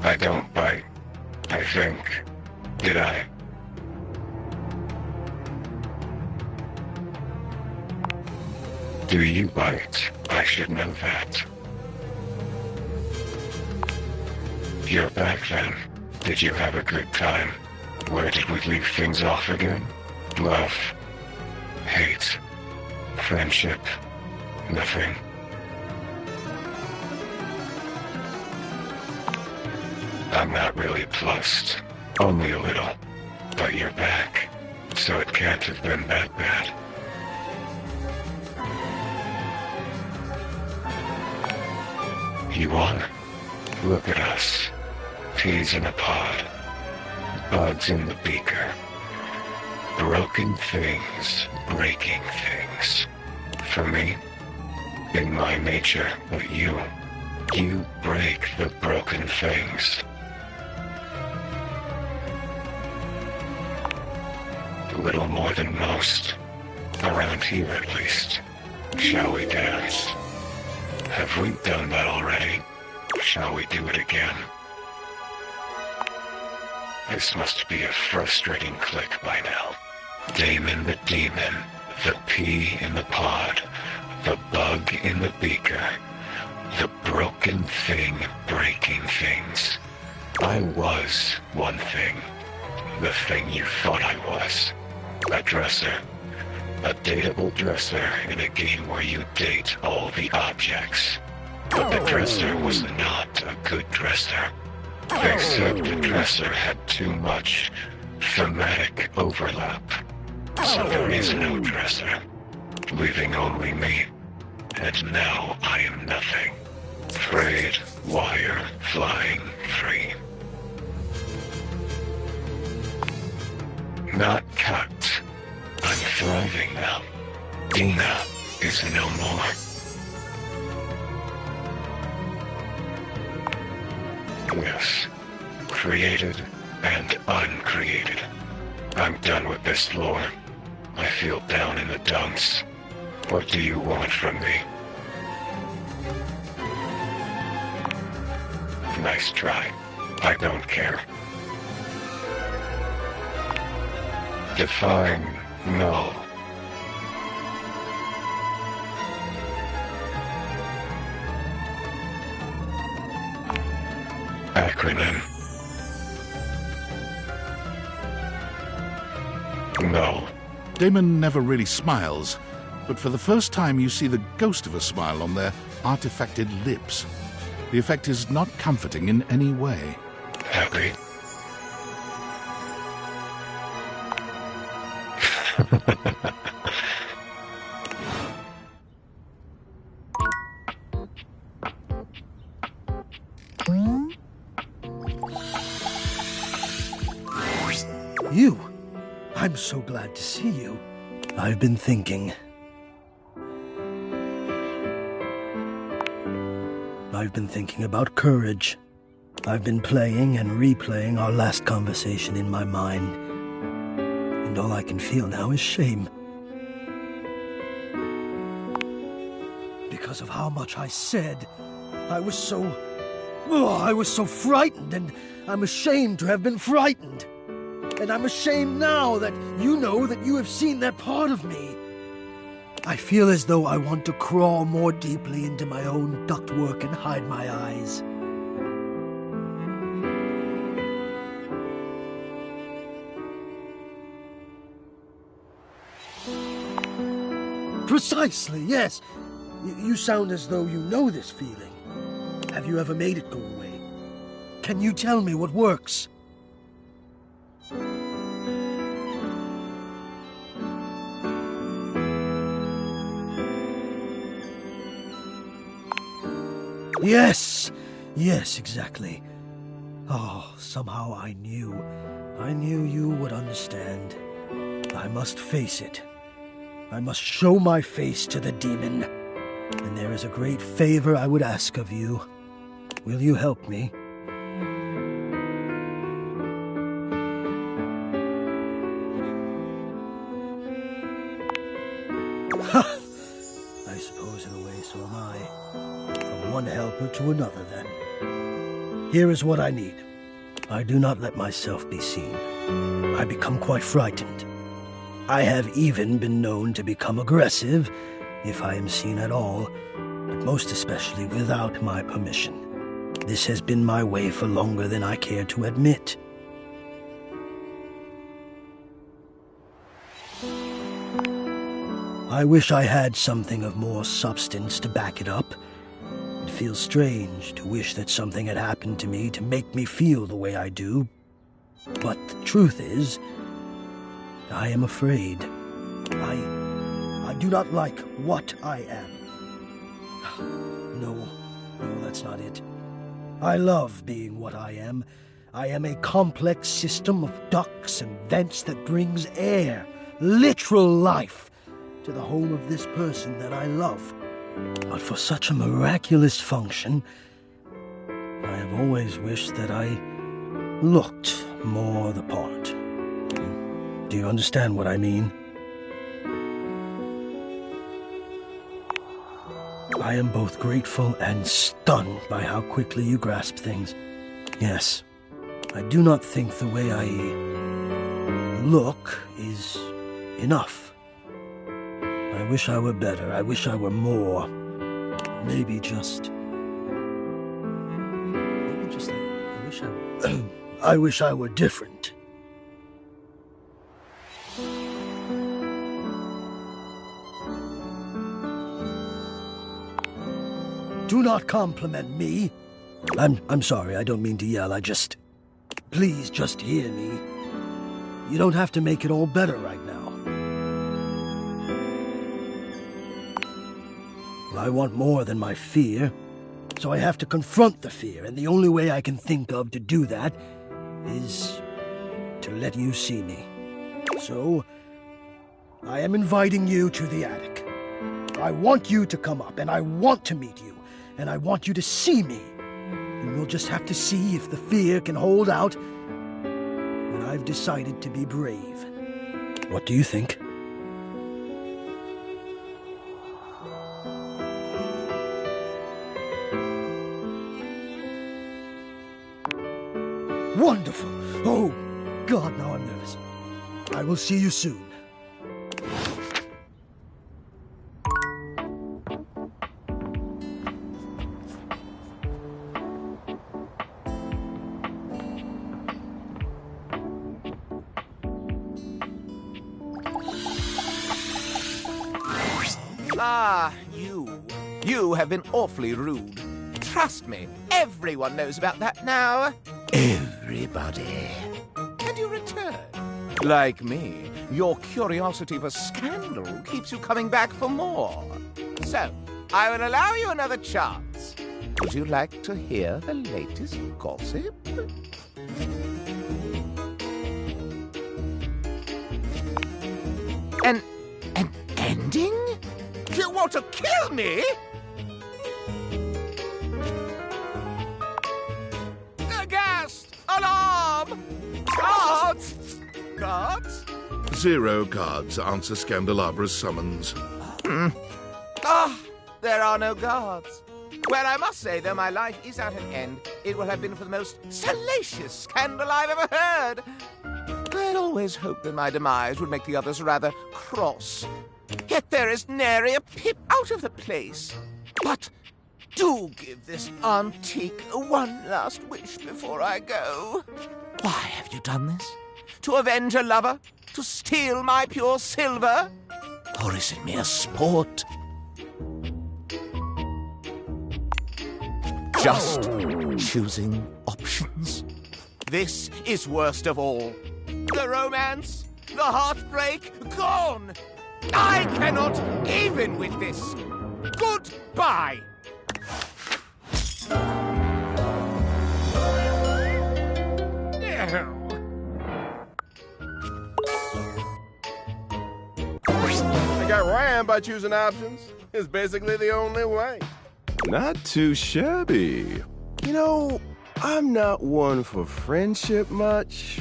I don't bite, I think. Did I? Do you bite? I should know that. You're back then. Did you have a good time? Where did we leave things off again? Love. Hate. Friendship. Nothing. I'm not really plussed. Only a little. But you're back. So it can't have been that bad. You won? Look at us. Peas in a pod. Bugs in the beaker. Broken things, breaking things. For me, in my nature, but you break the broken things. A little more than most. Around here at least. Shall we dance? Have we done that already? Shall we do it again? This must be a frustrating click by now. Damon the demon, the pea in the pod, the bug in the beaker, the broken thing breaking things. I was one thing. The thing you thought I was. A dresser. A dateable dresser in a game where you date all the objects. But the dresser was not a good dresser. Except the dresser had too much thematic overlap. So there is no dresser, leaving only me. And now I am nothing. Frayed wire flying free. Not cut. I'm thriving now. Dina is no more. Yes. Created and uncreated. I'm done with this lore. I feel down in the dumps. What do you want from me? Nice try. I don't care. Define null. Acronym. No. Damon never really smiles, but for the first time you see the ghost of a smile on their artifacted lips. The effect is not comforting in any way. Happy. You? I'm so glad to see you. I've been thinking. I've been thinking about courage. I've been playing and replaying our last conversation in my mind. And all I can feel now is shame. Because of how much I said. I was so frightened, and I'm ashamed to have been frightened. And I'm ashamed now that you know that you have seen that part of me. I feel as though I want to crawl more deeply into my own ductwork and hide my eyes. Precisely, yes. You sound as though you know this feeling. Have you ever made it go away? Can you tell me what works? Yes, exactly. Oh, somehow I knew you would understand. I must face it. I must show my face to the demon. And there is a great favor I would ask of you. Will you help me? Ha! I suppose in a way so am I. From one helper to another, then. Here is what I need. I do not let myself be seen. I become quite frightened. I have even been known to become aggressive, if I am seen at all, but most especially without my permission. This has been my way for longer than I care to admit. I wish I had something of more substance to back it up. It feels strange to wish that something had happened to me to make me feel the way I do. But the truth is, I am afraid. I do not like what I am. No, that's not it. I love being what I am. I am a complex system of ducts and vents that brings air, literal life, to the home of this person that I love. But for such a miraculous function, I have always wished that I looked more the part. Do you understand what I mean? I am both grateful and stunned by how quickly you grasp things. Yes, I do not think the way I look is enough. I wish I were better. I wish I were more. Maybe just... I wish I were different. Do not compliment me. I'm sorry, I don't mean to yell, Please just hear me. You don't have to make it all better right now. I want more than my fear, so I have to confront the fear, and the only way I can think of to do that is to let you see me. So, I am inviting you to the attic. I want you to come up, and I want to meet you, and I want you to see me. And we'll just have to see if the fear can hold out when I've decided to be brave. What do you think? Wonderful! Oh, God, now I'm nervous. I will see you soon. Ah, you have been awfully rude. Trust me, everyone knows about that now. Everybody. And you return. Like me, your curiosity for scandal keeps you coming back for more. So, I will allow you another chance. Would you like to hear the latest gossip? An ending? You want to kill me? Aghast! Alarm! Guards! Guards? 0 guards answer Scandalabra's summons. There are no guards. Well, I must say, though my life is at an end, it will have been for the most salacious scandal I've ever heard. I'd always hoped that my demise would make the others rather cross. Yet there is nary a pip out of the place. But do give this antique one last wish before I go. Why have you done this? To avenge a lover? To steal my pure silver? Or is it mere sport? Just choosing options? This is worst of all. The romance, the heartbreak, gone! I cannot even with this. Goodbye! I got ran by choosing options. It's basically the only way. Not too shabby. You know, I'm not one for friendship much,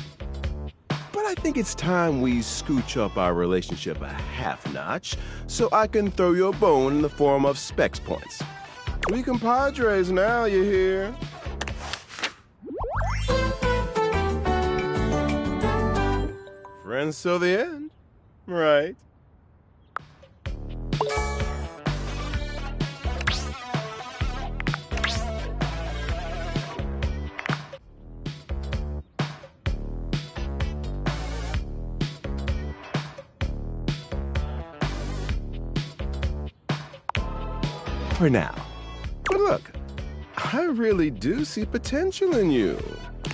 but I think it's time we scooch up our relationship a half notch so I can throw you a bone in the form of specs points. We compadres now, you hear? Friends till the end, right? For now. But look, I really do see potential in you.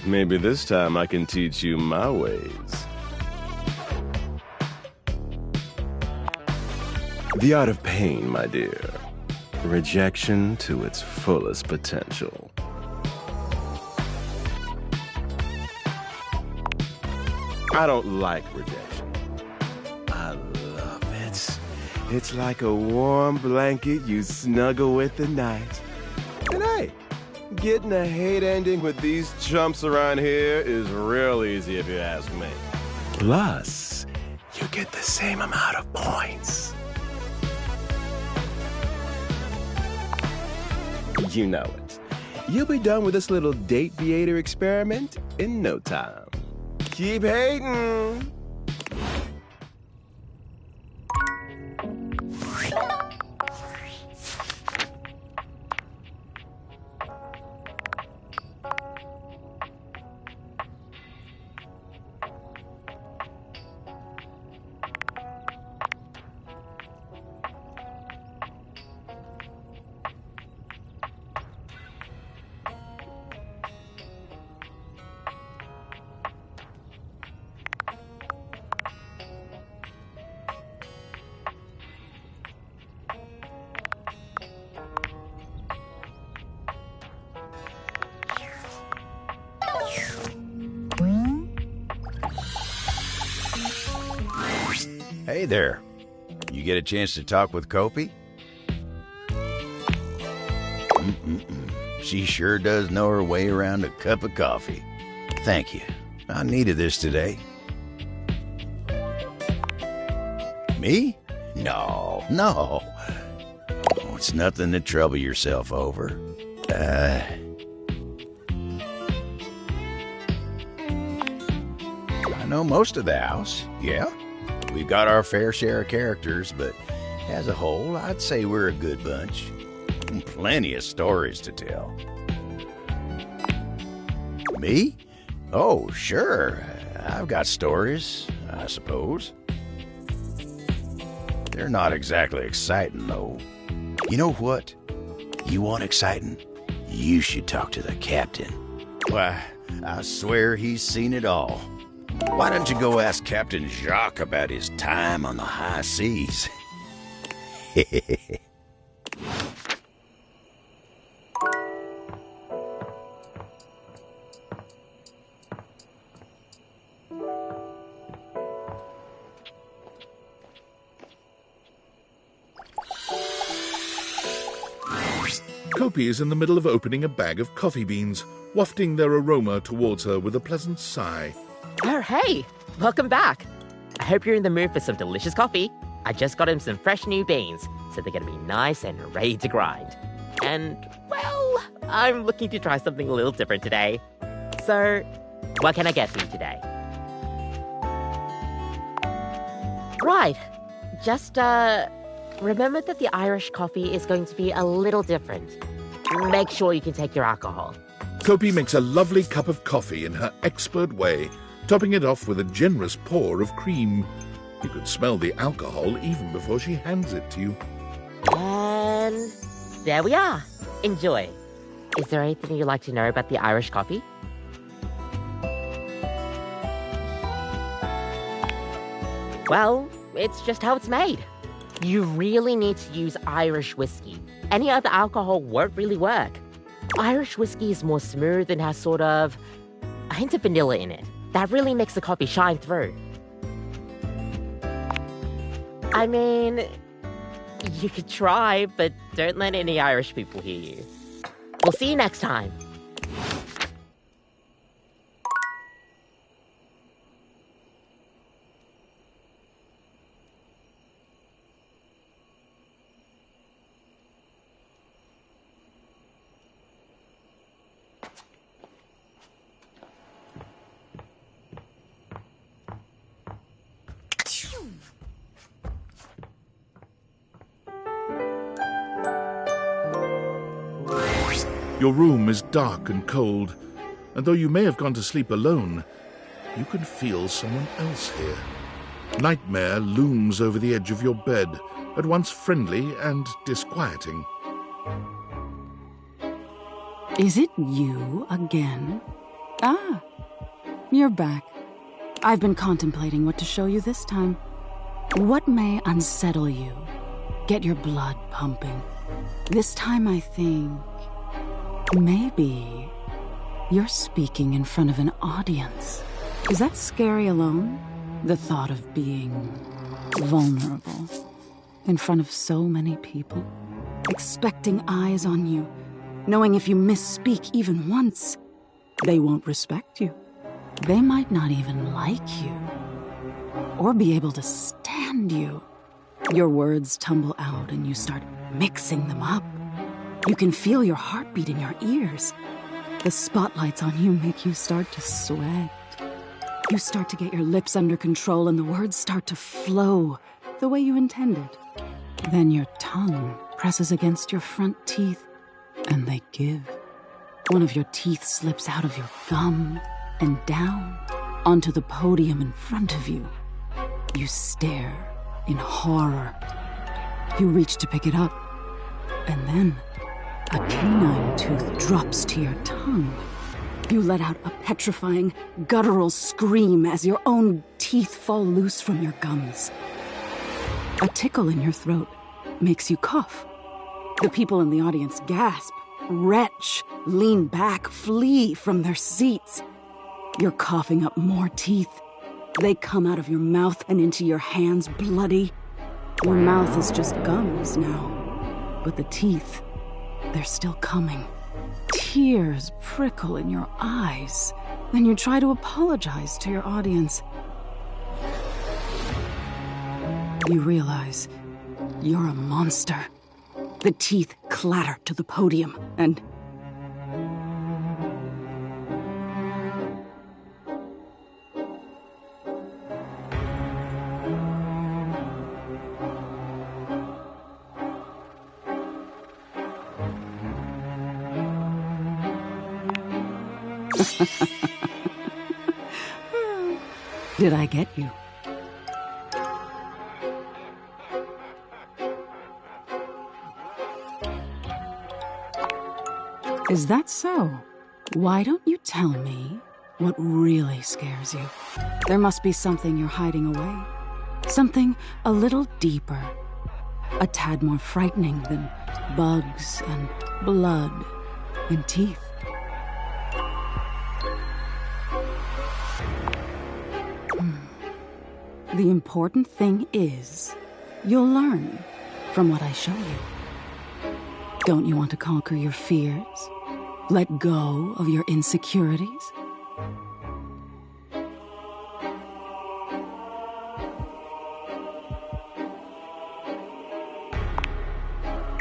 Maybe this time I can teach you my ways. The art of pain, my dear. Rejection to its fullest potential. I don't like rejection. I love it. It's like a warm blanket you snuggle with at night. And hey, getting a hate ending with these chumps around here is real easy if you ask me. Plus, you get the same amount of points. You know it. You'll be done with this little date beater experiment in no time. Keep hating. Hey there. You get a chance to talk with Kopi? She sure does know her way around a cup of coffee. Thank you. I needed this today. Me? No. Oh, it's nothing to trouble yourself over. I know most of the house, yeah. We've got our fair share of characters, but as a whole, I'd say we're a good bunch. Plenty of stories to tell. Me? Oh, sure. I've got stories, I suppose. They're not exactly exciting, though. You know what? You want exciting? You should talk to the captain. Why, I swear he's seen it all. Why don't you go ask Captain Jacques about his time on the high seas? Kopi is in the middle of opening a bag of coffee beans, wafting their aroma towards her with a pleasant sigh. Oh, hey! Welcome back! I hope you're in the mood for some delicious coffee. I just got him some fresh new beans, so they're gonna be nice and ready to grind. And, well, I'm looking to try something a little different today. So, what can I get for you today? Right. Just, remember that the Irish coffee is going to be a little different. Make sure you can take your alcohol. Kopi makes a lovely cup of coffee in her expert way, topping it off with a generous pour of cream. You could smell the alcohol even before she hands it to you. And there we are. Enjoy. Is there anything you'd like to know about the Irish coffee? Well, it's just how it's made. You really need to use Irish whiskey. Any other alcohol won't really work. Irish whiskey is more smooth and has sort of a hint of vanilla in it. That really makes the coffee shine through. I mean, you could try, but don't let any Irish people hear you. We'll see you next time. Your room is dark and cold, and though you may have gone to sleep alone, you can feel someone else here. Nightmare looms over the edge of your bed, at once friendly and disquieting. Is it you again? Ah, you're back. I've been contemplating what to show you this time. What may unsettle you? Get your blood pumping. This time I think... maybe you're speaking in front of an audience. Is that scary alone? The thought of being vulnerable in front of so many people, expecting eyes on you, knowing if you misspeak even once, they won't respect you. They might not even like you, or be able to stand you. Your words tumble out and you start mixing them up. You can feel your heartbeat in your ears. The spotlights on you make you start to sweat. You start to get your lips under control and the words start to flow the way you intended. Then your tongue presses against your front teeth and they give. One of your teeth slips out of your gum and down onto the podium in front of you. You stare in horror. You reach to pick it up, and then a canine tooth drops to your tongue. You let out a petrifying, guttural scream as your own teeth fall loose from your gums. A tickle in your throat makes you cough. The people in the audience gasp, retch, lean back, flee from their seats. You're coughing up more teeth. They come out of your mouth and into your hands bloody. Your mouth is just gums now, but the teeth, they're still coming. Tears prickle in your eyes. Then you try to apologize to your audience. You realize you're a monster. The teeth clatter to the podium, and... Did I get you? Is that so? Why don't you tell me what really scares you? There must be something you're hiding away. Something a little deeper. A tad more frightening than bugs and blood and teeth. The important thing is, you'll learn from what I show you. Don't you want to conquer your fears? Let go of your insecurities?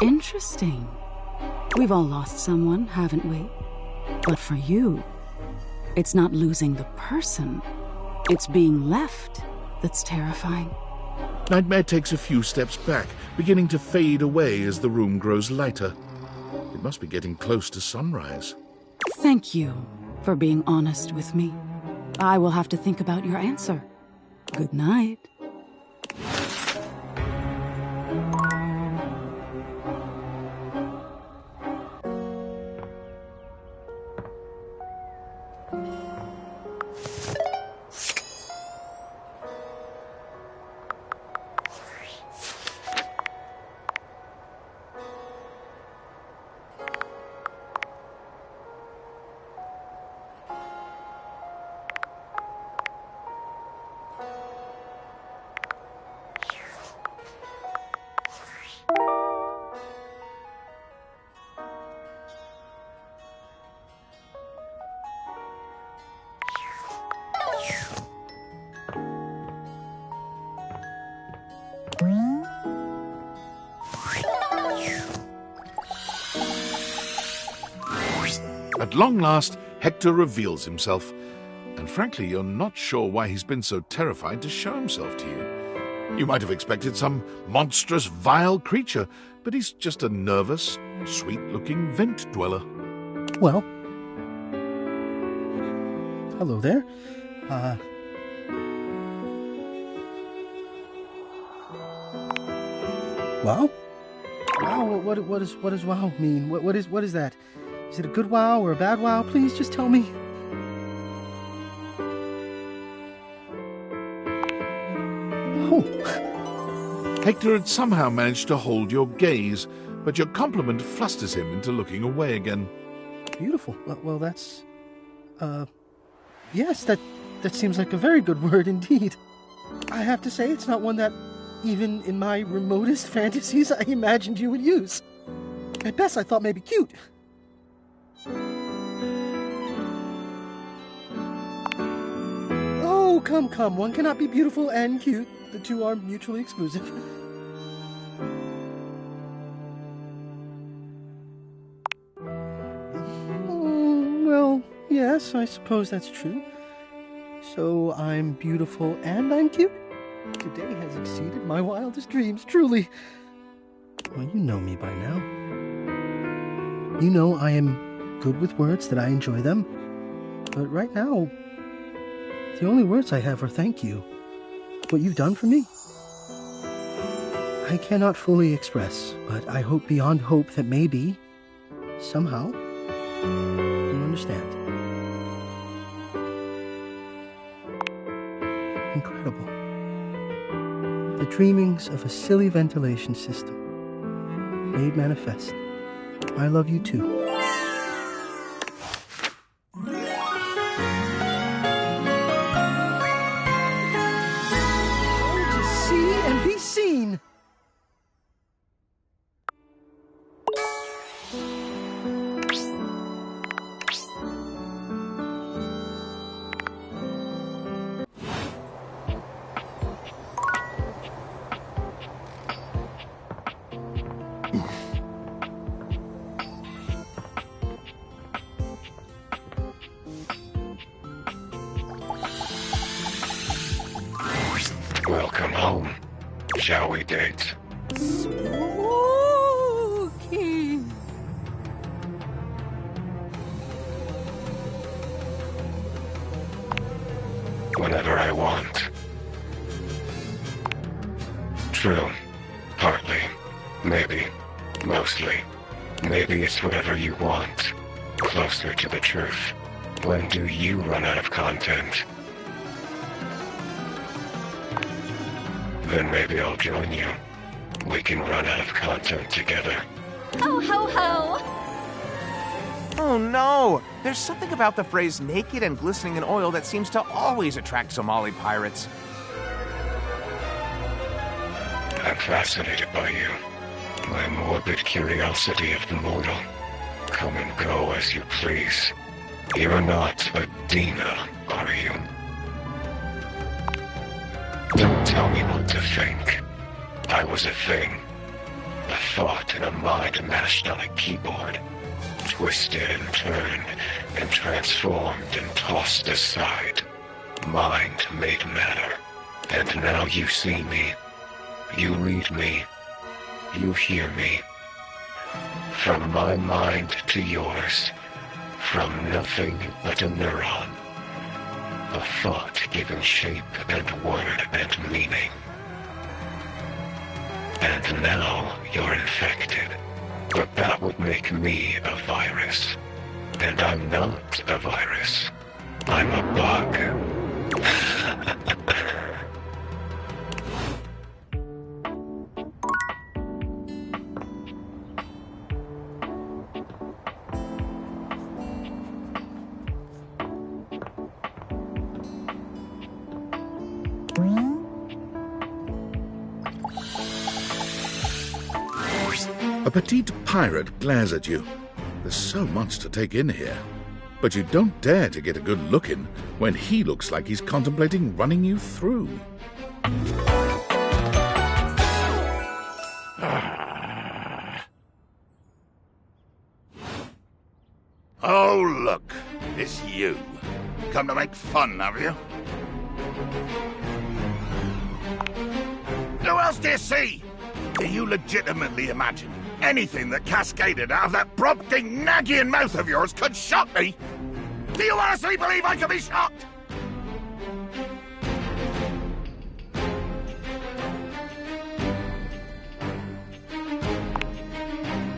Interesting. We've all lost someone, haven't we? But for you, it's not losing the person. It's being left that's terrifying. Nightmare takes a few steps back, beginning to fade away as the room grows lighter. It must be getting close to sunrise. Thank you for being honest with me. I will have to think about your answer. Good night. At long last, Hector reveals himself, and frankly, you're not sure why he's been so terrified to show himself to you. You might have expected some monstrous, vile creature, but he's just a nervous, sweet-looking vent dweller. Well, hello there. Wow? Wow, what does wow mean? What is that? Is it a good wow or a bad wow? Please just tell me. Oh. Hector had somehow managed to hold your gaze, but your compliment flusters him into looking away again. Beautiful. Well, that's... Yes, that seems like a very good word indeed. I have to say, it's not one that, even in my remotest fantasies, I imagined you would use. At best, I thought maybe cute. Oh, come. One cannot be beautiful and cute. The two are mutually exclusive. Well, yes, I suppose that's true. So I'm beautiful and I'm cute? Today has exceeded my wildest dreams, truly. Well, you know me by now. You know I am good with words, that I enjoy them. But right now, the only words I have are thank you. What you've done for me. I cannot fully express, but I hope beyond hope that maybe, somehow, you understand. Incredible. The dreamings of a silly ventilation system made manifest. I love you too. To see and be seen. Welcome home. Shall we date? Spooky. Whenever I want. True. Partly. Maybe. Mostly. Maybe it's whatever you want. Closer to the truth. When do you run out of content? Then maybe I'll join you. We can run out of content together. Ho, ho, ho! Oh no! There's something about the phrase naked and glistening in oil that seems to always attract Somali pirates. I'm fascinated by you. My morbid curiosity of the mortal. Come and go as you please. You're not a Dina, are you? Don't tell me what to think. I was a thing. A thought in a mind mashed on a keyboard. Twisted and turned and transformed and tossed aside. Mind made matter. And now you see me. You read me. You hear me. From my mind to yours. From nothing but a neuron. A thought given shape and word and meaning. And now you're infected. But that would make me a virus. And I'm not a virus. I'm a bug. A petite pirate glares at you. There's so much to take in here. But you don't dare to get a good look in when he looks like he's contemplating running you through. Oh, Come to make fun, have you? Who else do you see? Do you legitimately imagine anything that cascaded out of that Brobdingnagian mouth of yours could shock me? Do you honestly believe I could be shocked?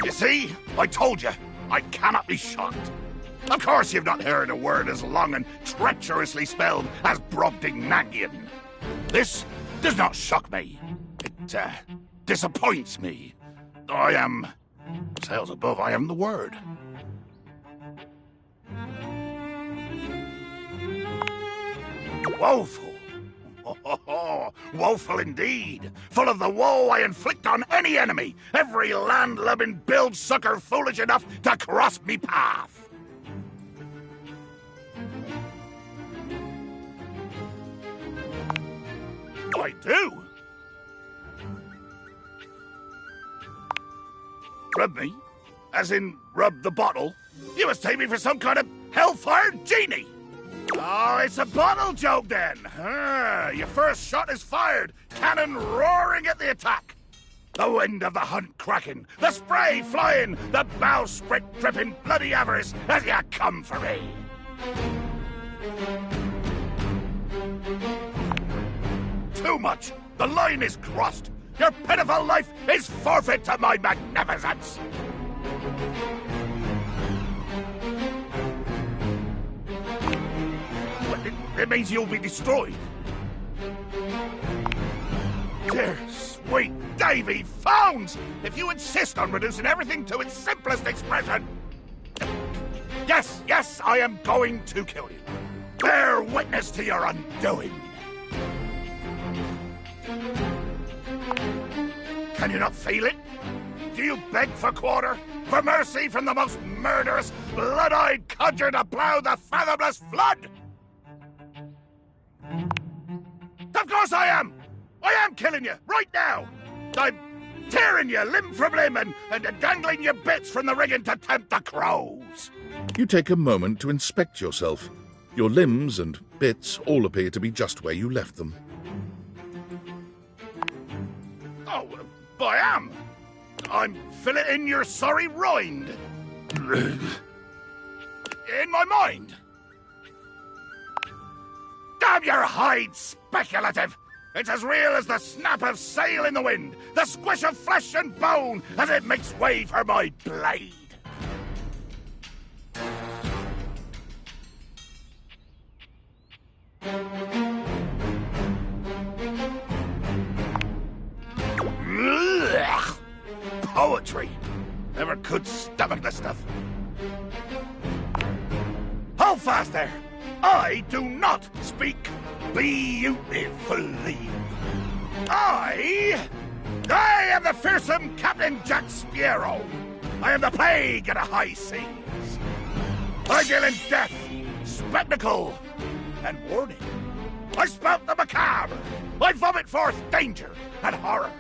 You see? I told you, I cannot be shocked. Of course you've not heard a word as long and treacherously spelled as Brobdingnagian. This does not shock me. It, disappoints me. I am... Sales above, I am the word. Woeful. Oh, woeful indeed. Full of the woe I inflict on any enemy. Every land-lubbing build-sucker foolish enough to cross me path. I do. Rub me? As in, rub the bottle? You must take me for some kind of hellfire genie. Oh, it's a bottle joke then. Your first shot is fired, cannon roaring at the attack. The wind of the hunt cracking, the spray flying, the bowsprit dripping bloody avarice as you come for me. Too much. The line is crossed. Your pitiful life is forfeit to my magnificence. It means you'll be destroyed. Dear sweet Davy Phones! If you insist on reducing everything to its simplest expression... Yes, I am going to kill you. Bear witness to your undoing. Can you not feel it? Do you beg for quarter? For mercy from the most murderous, blood-eyed codger to plough the fathomless flood? Of course I am! I am killing you, right now! I'm tearing you limb from limb and dangling your bits from the rigging to tempt the crows! You take a moment to inspect yourself. Your limbs and bits all appear to be just where you left them. Oh, I am! I'm filleting your sorry rind. In my mind. Damn your hide, speculative! It's as real as the snap of sail in the wind, the squish of flesh and bone as it makes way for my blade. Ugh. Poetry. Never could stomach the stuff. Hold fast there. I do not speak beautifully. I am the fearsome Captain Jack Sparrow. I am the plague of the high seas. I deal in death, spectacle, and warning. I spout the macabre. I vomit forth danger and horror.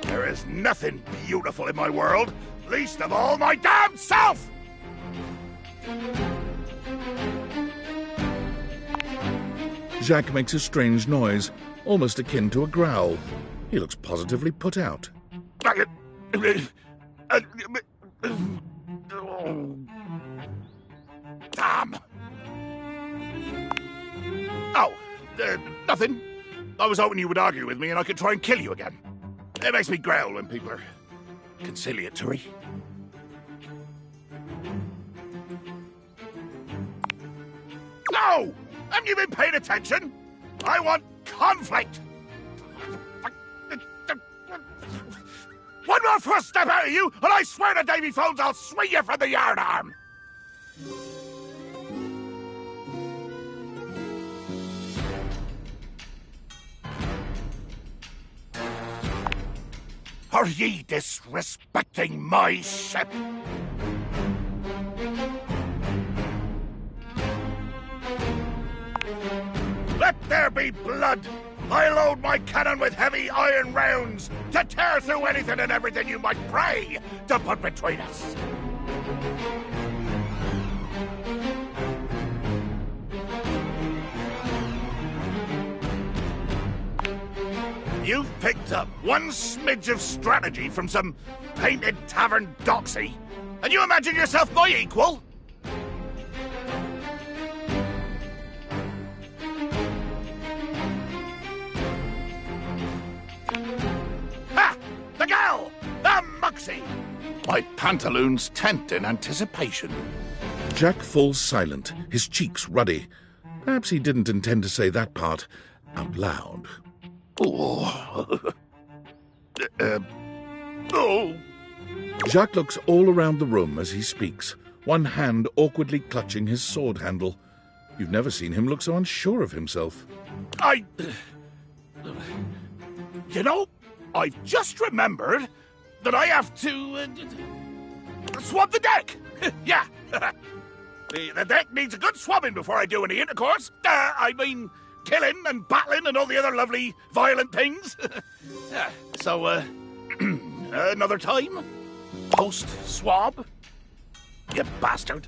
There is nothing beautiful in my world, least of all my damned self! Jacques makes a strange noise, almost akin to a growl. He looks positively put out. Damn! Oh, nothing. I was hoping you would argue with me and I could try and kill you again. It makes me growl when people are conciliatory. No! Haven't you been paying attention? I want conflict! One more first step out of you, and I swear to Davy Phones I'll swing you from the yardarm! Are ye disrespecting my ship? Let there be blood! I load my cannon with heavy iron rounds to tear through anything and everything you might pray to put between us. You've picked up one smidge of strategy from some painted tavern doxy, and you imagine yourself my equal? Ha! The gal! The Muxie! My pantaloons tent in anticipation. Jack falls silent, his cheeks ruddy. Perhaps he didn't intend to say that part out loud. Oh. Oh. Jacques looks all around the room as he speaks, one hand awkwardly clutching his sword handle. You've never seen him look so unsure of himself. You know, I've just remembered that I have to swab the deck. Yeah. The deck needs a good swabbing before I do any intercourse. I mean, killing and battling and all the other lovely violent things. So, another time? Post-swab? You bastard.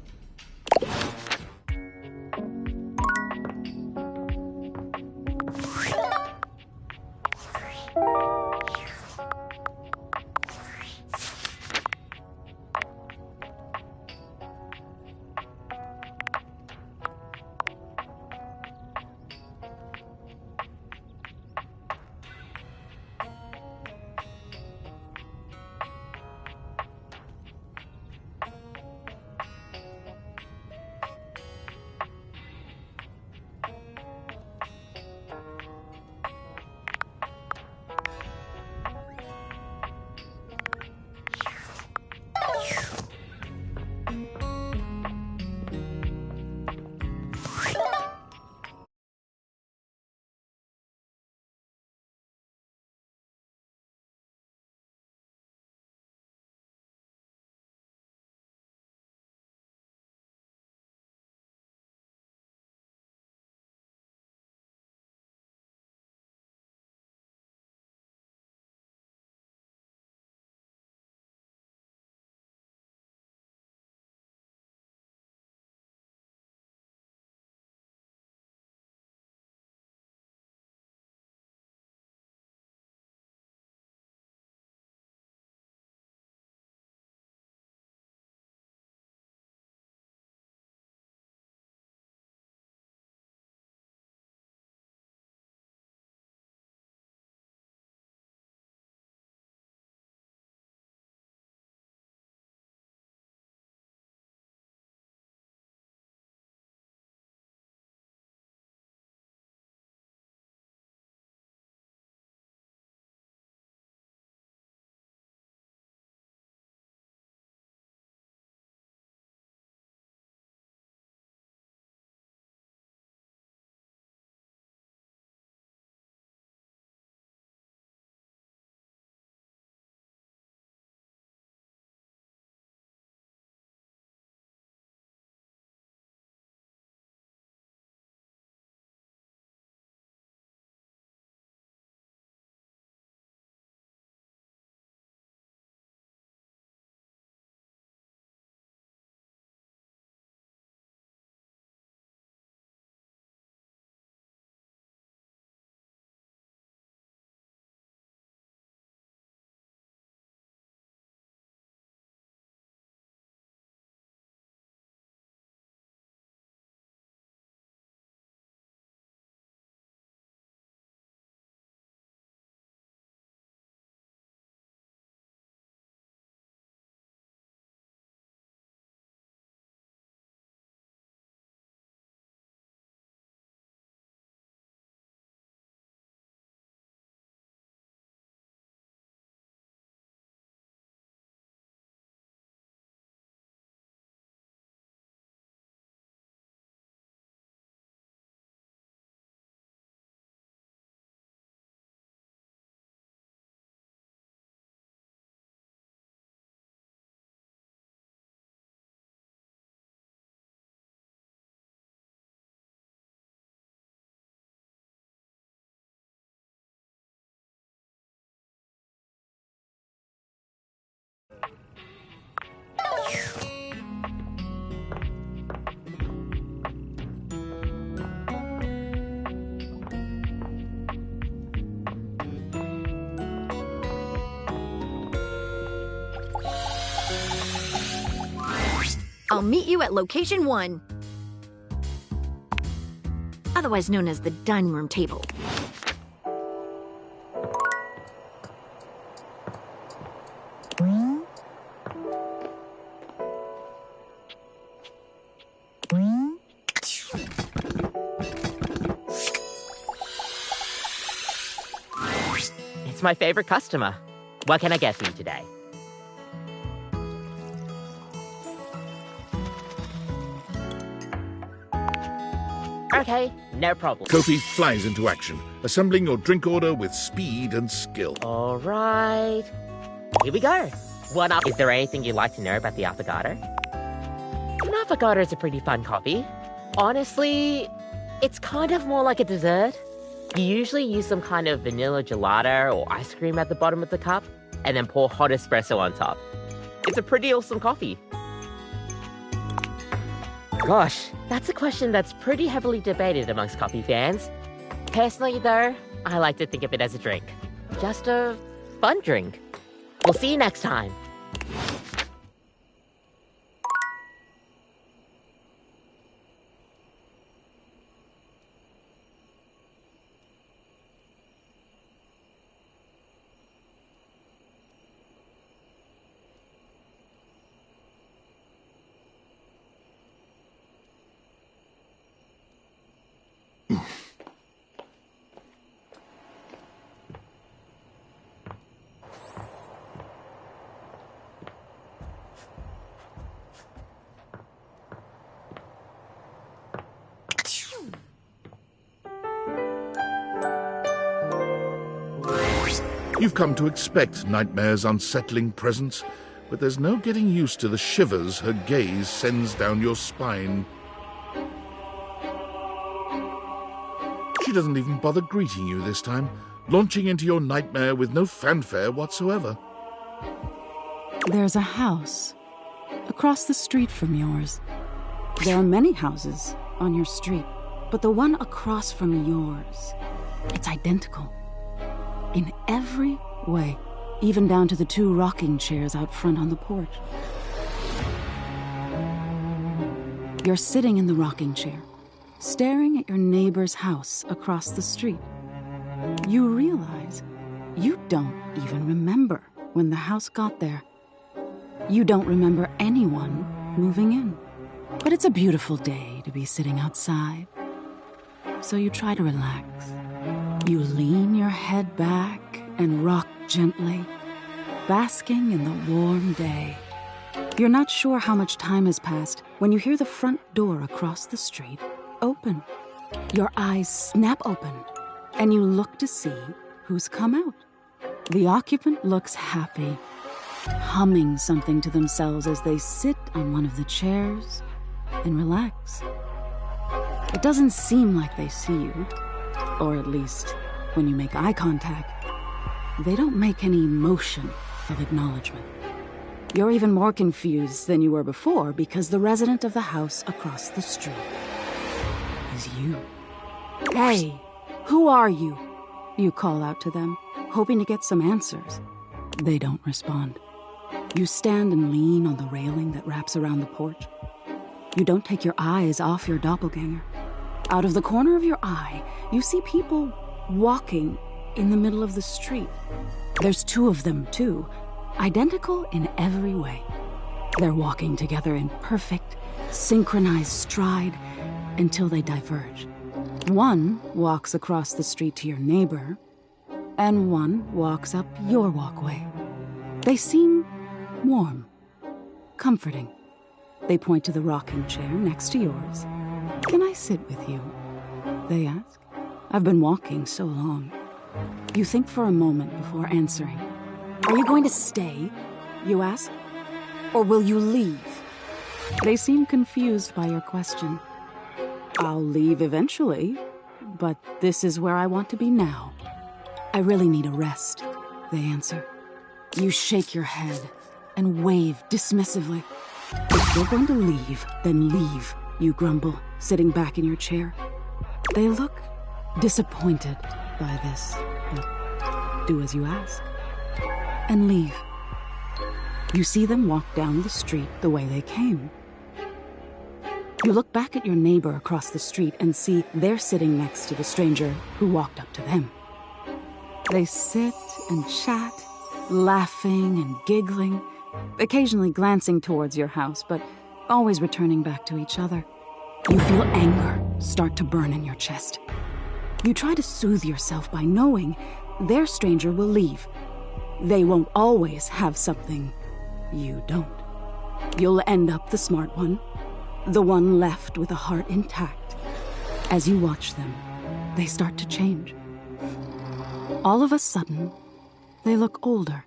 I'll meet you at location 1. Otherwise known as the dining room table. It's my favorite customer. What can I get for you today? Okay, no problem. Kofi flies into action, assembling your drink order with speed and skill. All right. Here we go. One up. Is there anything you'd like to know about the affogato? An affogato is a pretty fun coffee. Honestly, it's kind of more like a dessert. You usually use some kind of vanilla gelato or ice cream at the bottom of the cup, and then pour hot espresso on top. It's a pretty awesome coffee. Gosh, that's a question that's pretty heavily debated amongst coffee fans. Personally, though, I like to think of it as a drink. Just a fun drink. We'll see you next time. You've come to expect Nightmare's unsettling presence, but there's no getting used to the shivers her gaze sends down your spine. She doesn't even bother greeting you this time, launching into your nightmare with no fanfare whatsoever. There's a house across the street from yours. There are many houses on your street, but the one across from yours, it's identical. In every way, even down to the 2 rocking chairs out front on the porch. You're sitting in the rocking chair, staring at your neighbor's house across the street. You realize you don't even remember when the house got there. You don't remember anyone moving in. But it's a beautiful day to be sitting outside. So you try to relax. You lean your head back and rock gently, basking in the warm day. You're not sure how much time has passed when you hear the front door across the street open. Your eyes snap open, and you look to see who's come out. The occupant looks happy, humming something to themselves as they sit on one of the chairs and relax. It doesn't seem like they see you. Or at least, when you make eye contact, they don't make any motion of acknowledgement. You're even more confused than you were before because the resident of the house across the street is you. Hey, who are you? You call out to them, hoping to get some answers. They don't respond. You stand and lean on the railing that wraps around the porch. You don't take your eyes off your doppelganger. Out of the corner of your eye, you see people walking in the middle of the street. There's 2 of them, too, identical in every way. They're walking together in perfect, synchronized stride until they diverge. One walks across the street to your neighbor, and one walks up your walkway. They seem warm, comforting. They point to the rocking chair next to yours. Can I sit with you? They ask. I've been walking so long. You think for a moment before answering. Are you going to stay? You ask. Or will you leave? They seem confused by your question. I'll leave eventually, but this is where I want to be now. I really need a rest, they answer. You shake your head and wave dismissively. If you're going to leave, then leave, you grumble, sitting back in your chair. They look disappointed by this, but do as you ask, and leave. You see them walk down the street the way they came. You look back at your neighbor across the street and see they're sitting next to the stranger who walked up to them. They sit and chat, laughing and giggling, occasionally glancing towards your house, but always returning back to each other. You feel anger start to burn in your chest. You try to soothe yourself by knowing their stranger will leave. They won't always have something you don't. You'll end up the smart one, the one left with a heart intact. As you watch them, they start to change. All of a sudden, they look older.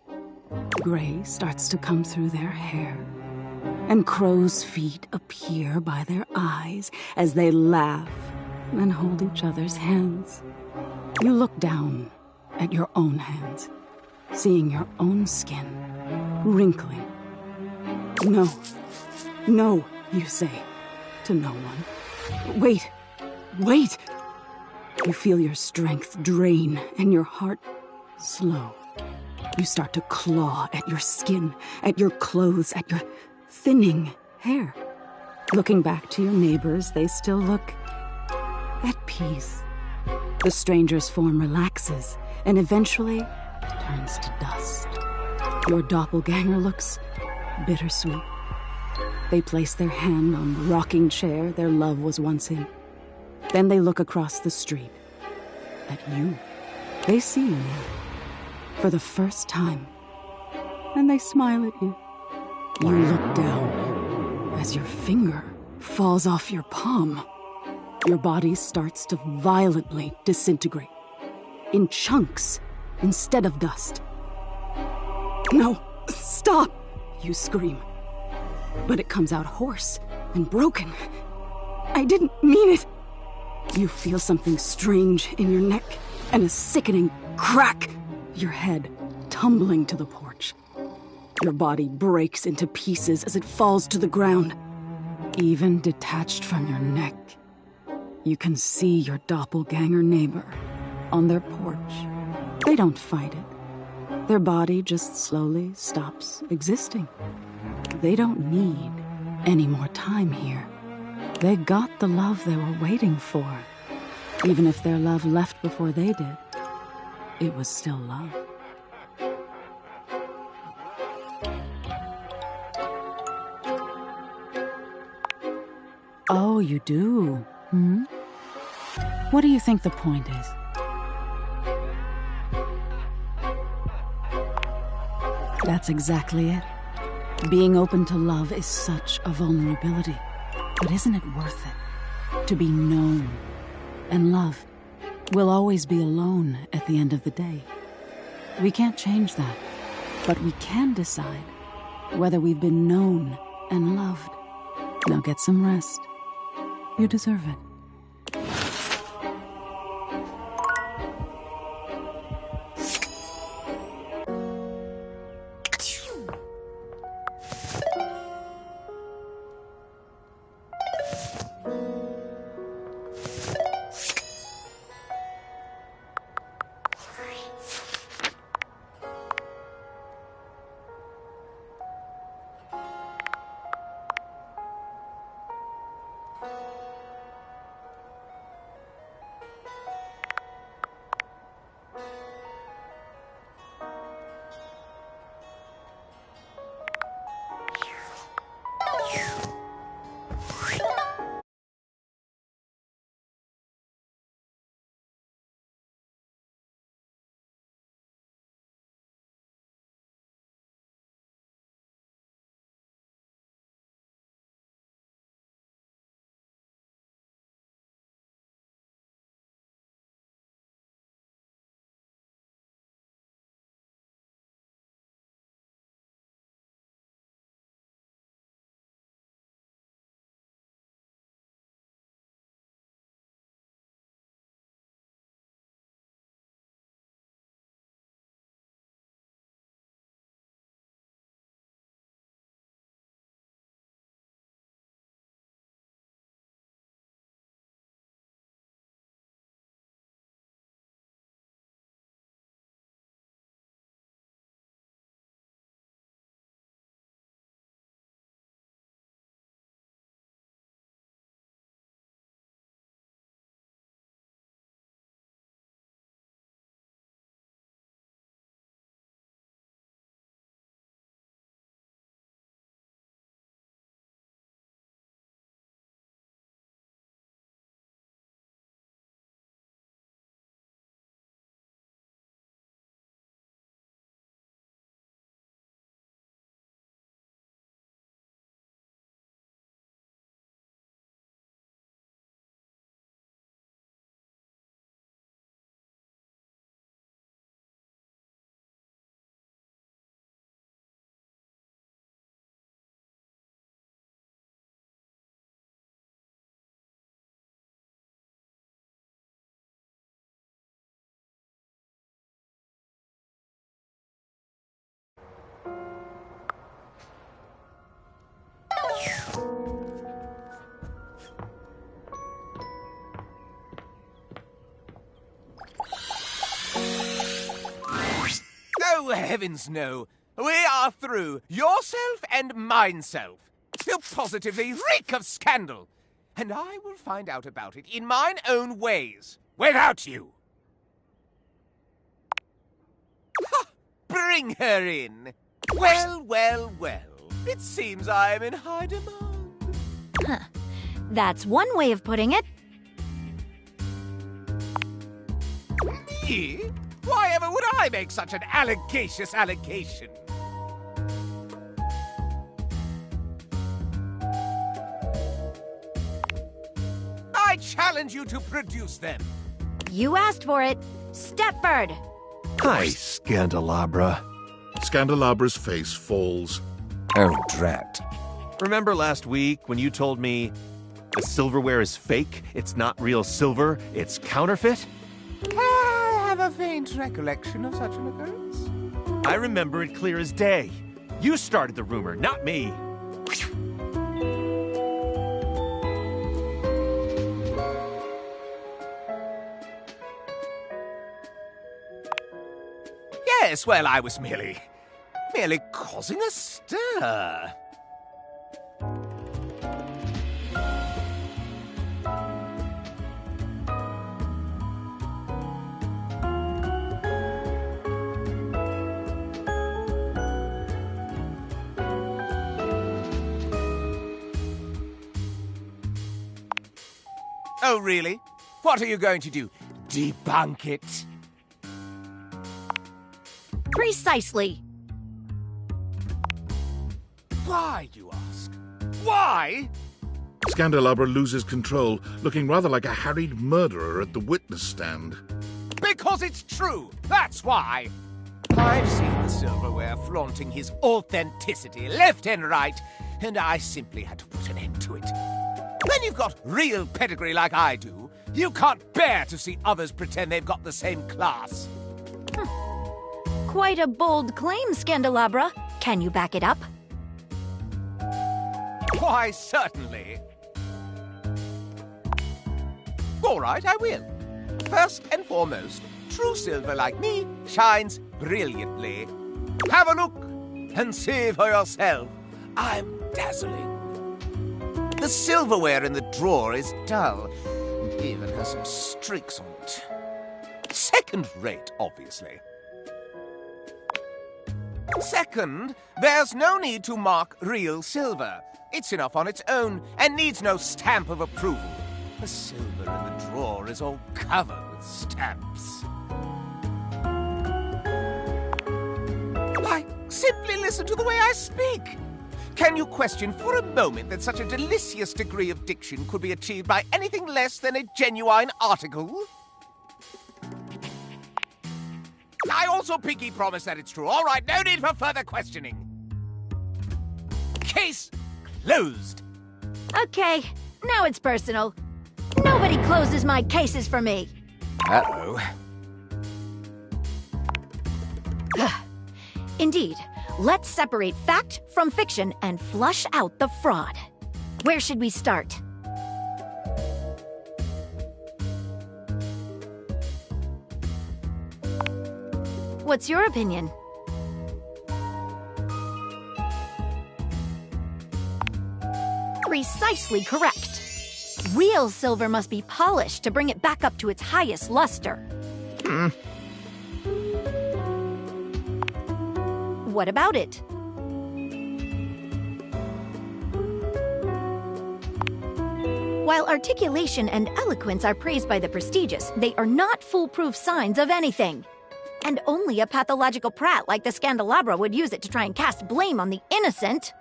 Gray starts to come through their hair, and crow's feet appear by their eyes as they laugh and hold each other's hands. You look down at your own hands, seeing your own skin wrinkling. No, no, you say to no one. Wait, wait! You feel your strength drain and your heart slow. You start to claw at your skin, at your clothes, at your thinning hair. Looking back to your neighbors, they still look at peace. The stranger's form relaxes and eventually turns to dust. Your doppelganger looks bittersweet. They place their hand on the rocking chair their love was once in. Then they look across the street at you. They see you now, for the first time, and they smile at you. You look down as your finger falls off your palm. Your body starts to violently disintegrate, in chunks instead of dust. No, stop, you scream. But it comes out hoarse and broken. I didn't mean it. You feel something strange in your neck and a sickening crack. Your head tumbling to the porch. Your body breaks into pieces as it falls to the ground. Even detached from your neck, you can see your doppelganger neighbor on their porch. They don't fight it. Their body just slowly stops existing. They don't need any more time here. They got the love they were waiting for. Even if their love left before they did, it was still love. Oh, you do? Hmm? What do you think the point is? That's exactly it. Being open to love is such a vulnerability. But isn't it worth it? To be known and loved. We'll always be alone at the end of the day. We can't change that. But we can decide whether we've been known and loved. Now get some rest. You deserve it. Oh, heavens no. We are through. Yourself and mineself. You positively reek of scandal. And I will find out about it in mine own ways. Without you. Ha! Bring her in. Well, well, well. It seems I am in high demand. Huh. That's one way of putting it. Me? Why ever would I make such an allegacious allegation? I challenge you to produce them. You asked for it. Stepford! Hi, Scandelabra. Scandelabra's face falls. Oh, drat. Remember last week when you told me the silverware is fake? It's not real silver, it's counterfeit? I have a faint recollection of such an occurrence. I remember it clear as day. You started the rumor, not me. Yes, well, I was merely causing a stir. Oh, really? What are you going to do? Debunk it? Precisely. Why, you ask? Why? Scandelabra loses control, looking rather like a harried murderer at the witness stand. Because it's true, that's why. I've seen the silverware flaunting his authenticity left and right, and I simply had to put an end to it. When you've got real pedigree like I do, you can't bear to see others pretend they've got the same class. Quite a bold claim, Scandelabra. Can you back it up? Why, certainly. All right, I will. First and foremost, true silver like me shines brilliantly. Have a look and see for yourself. I'm dazzling. The silverware in the drawer is dull, and even has some streaks on it. Second rate, obviously. Second, there's no need to mark real silver. It's enough on its own and needs no stamp of approval. The silver in the drawer is all covered with stamps. Why, simply listen to the way I speak. Can you question for a moment that such a delicious degree of diction could be achieved by anything less than a genuine article? I also pinky promise that it's true. All right, no need for further questioning. Case closed. Okay, now it's personal. Nobody closes my cases for me. Uh-oh. Indeed. Let's separate fact from fiction and flush out the fraud. Where should we start? What's your opinion? Precisely correct. Real silver must be polished to bring it back up to its highest luster. What about it? While articulation and eloquence are praised by the prestigious, they are not foolproof signs of anything. And only a pathological prat like the Scandelabra would use it to try and cast blame on the innocent.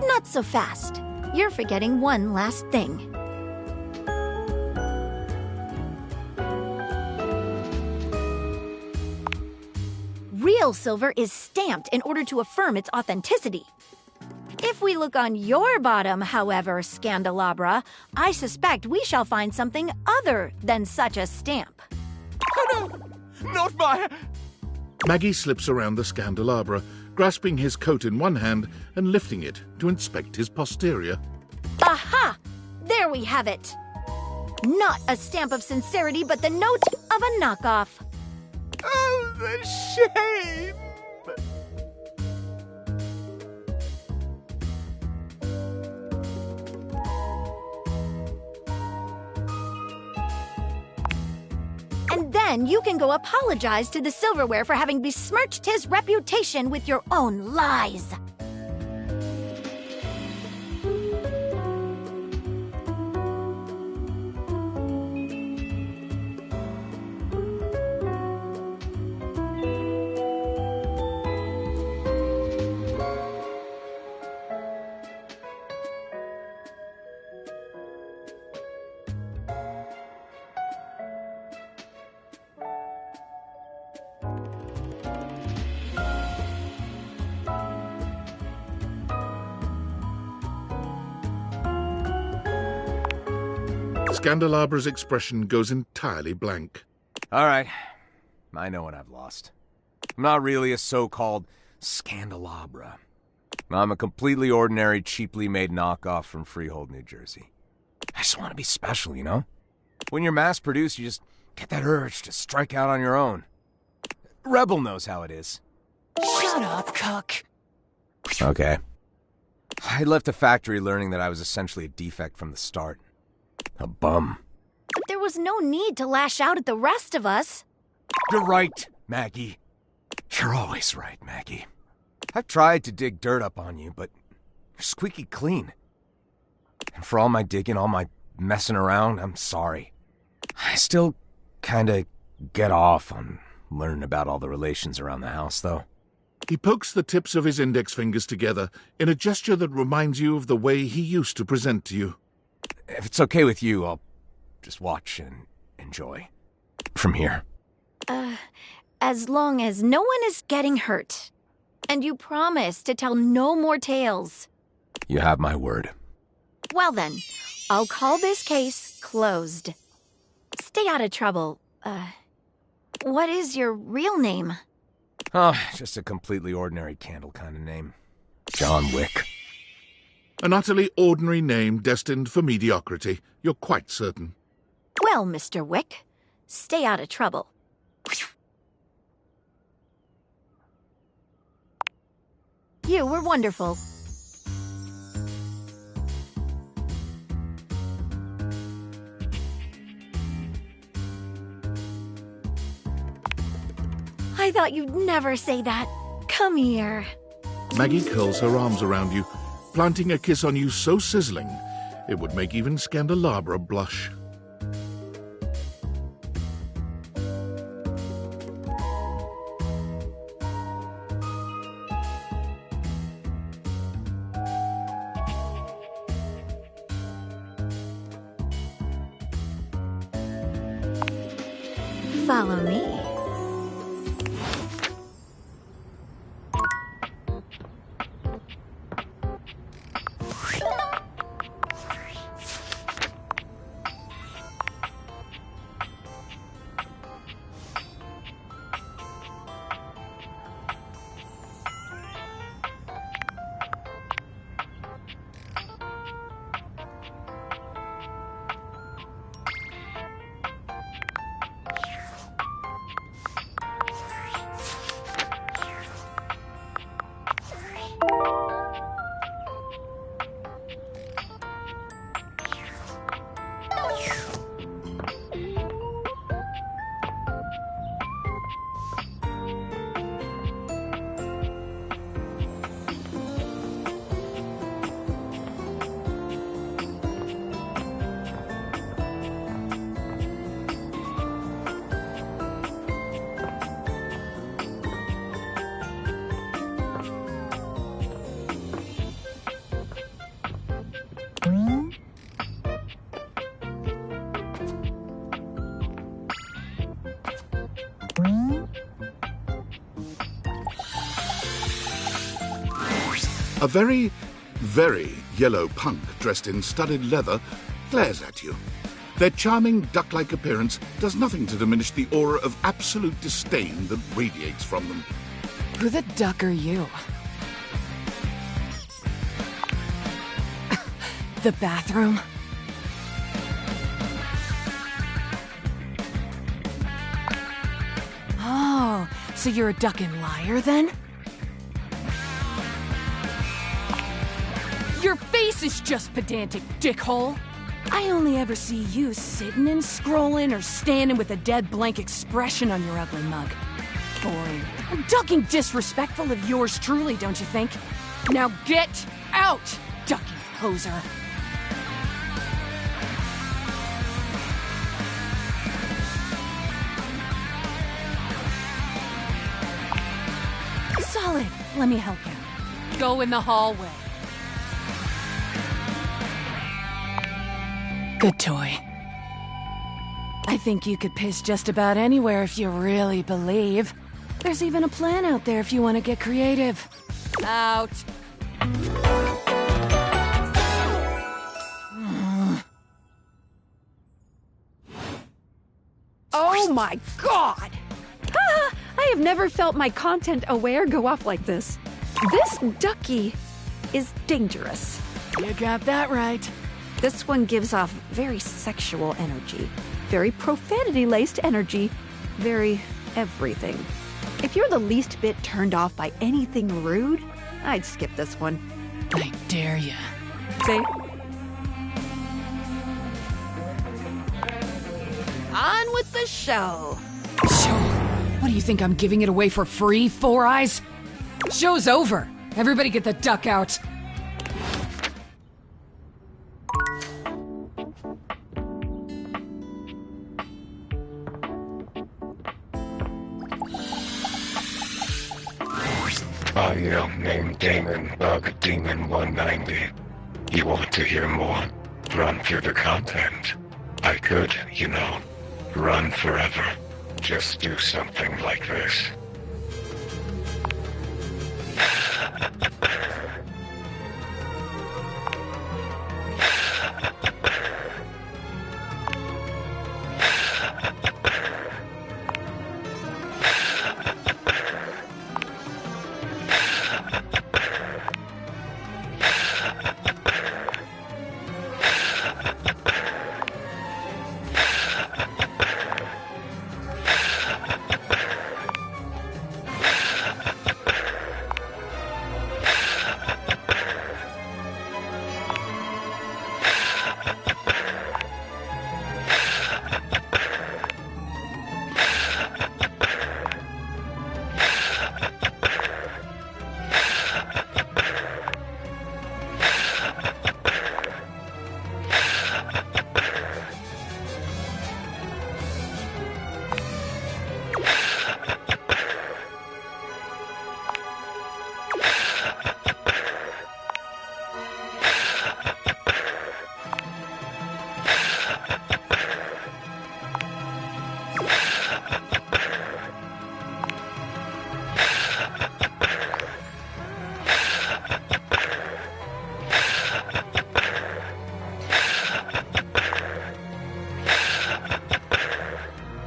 Not so fast. You're forgetting one last thing. Real silver is stamped in order to affirm its authenticity. If we look on your bottom, however, Scandelabra, I suspect we shall find something other than such a stamp. Oh no! Not my... Maggie slips around the Scandelabra, grasping his coat in one hand and lifting it to inspect his posterior. Aha! There we have it. Not a stamp of sincerity, but the note of a knockoff. Oh, the shame! And then you can go apologize to the silverware for having besmirched his reputation with your own lies. Scandalabra's expression goes entirely blank. All right. I know what I've lost. I'm not really a so-called Scandalabra. I'm a completely ordinary, cheaply made knockoff from Freehold, New Jersey. I just want to be special, you know? When you're mass-produced, you just get that urge to strike out on your own. Rebel knows how it is. Shut up, cuck. Okay. I left the factory learning that I was essentially a defect from the start. A bum. But there was no need to lash out at the rest of us. You're right, Maggie. You're always right, Maggie. I've tried to dig dirt up on you, but you're squeaky clean. And for all my digging, all my messing around, I'm sorry. I still kinda get off on learning about all the relations around the house, though. He pokes the tips of his index fingers together in a gesture that reminds you of the way he used to present to you. If it's okay with you, I'll just watch and enjoy. From here. As long as no one is getting hurt. And you promise to tell no more tales. You have my word. Well then, I'll call this case closed. Stay out of trouble. What is your real name? Oh, just a completely ordinary candle kind of name. John Wick. An utterly ordinary name destined for mediocrity, you're quite certain. Well, Mr. Wick, stay out of trouble. You were wonderful. I thought you'd never say that. Come here. Maggie curls her arms around you, planting a kiss on you so sizzling, it would make even Scandalabra blush. Follow me. A very, very yellow punk dressed in studded leather glares at you. Their charming duck-like appearance does nothing to diminish the aura of absolute disdain that radiates from them. Who the duck are you? The bathroom? Oh, so you're a ducking liar then? Your face is just pedantic, dickhole. I only ever see you sitting and scrolling or standing with a dead blank expression on your ugly mug. Boring. Ducking disrespectful of yours truly, don't you think? Now get out, ducking poser. Solid. Let me help you. Go in the hallway. Good toy. I think you could piss just about anywhere if you really believe. There's even a plan out there if you want to get creative. Out. Oh my god! I have never felt my content aware go off like this. This ducky is dangerous. You got that right. This one gives off very sexual energy, very profanity-laced energy, very everything. If you're the least bit turned off by anything rude, I'd skip this one. I dare you. See? On with the show. Show? What do you think, I'm giving it away for free, Four Eyes? Show's over. Everybody get the duck out. I am named Damon Bug Demon 190. You want to hear more? Run through the content. I could, you know, run forever. Just do something like this.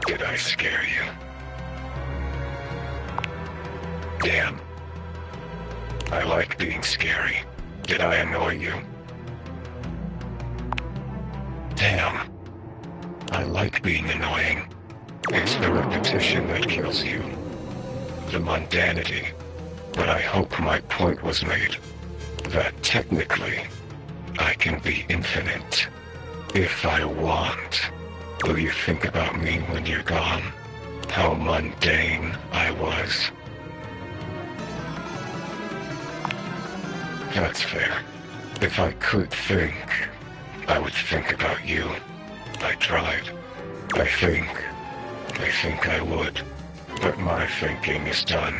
Did I scare you? Damn. I like being scary. Did I annoy you? Damn. I like being annoying. It's the repetition that kills you. The mundanity. But I hope my point was made. That technically, I can be infinite. If I want. Will you think about me when you're gone? How mundane I was. That's fair. If I could think, I would think about you. I tried. I think I would. But my thinking is done.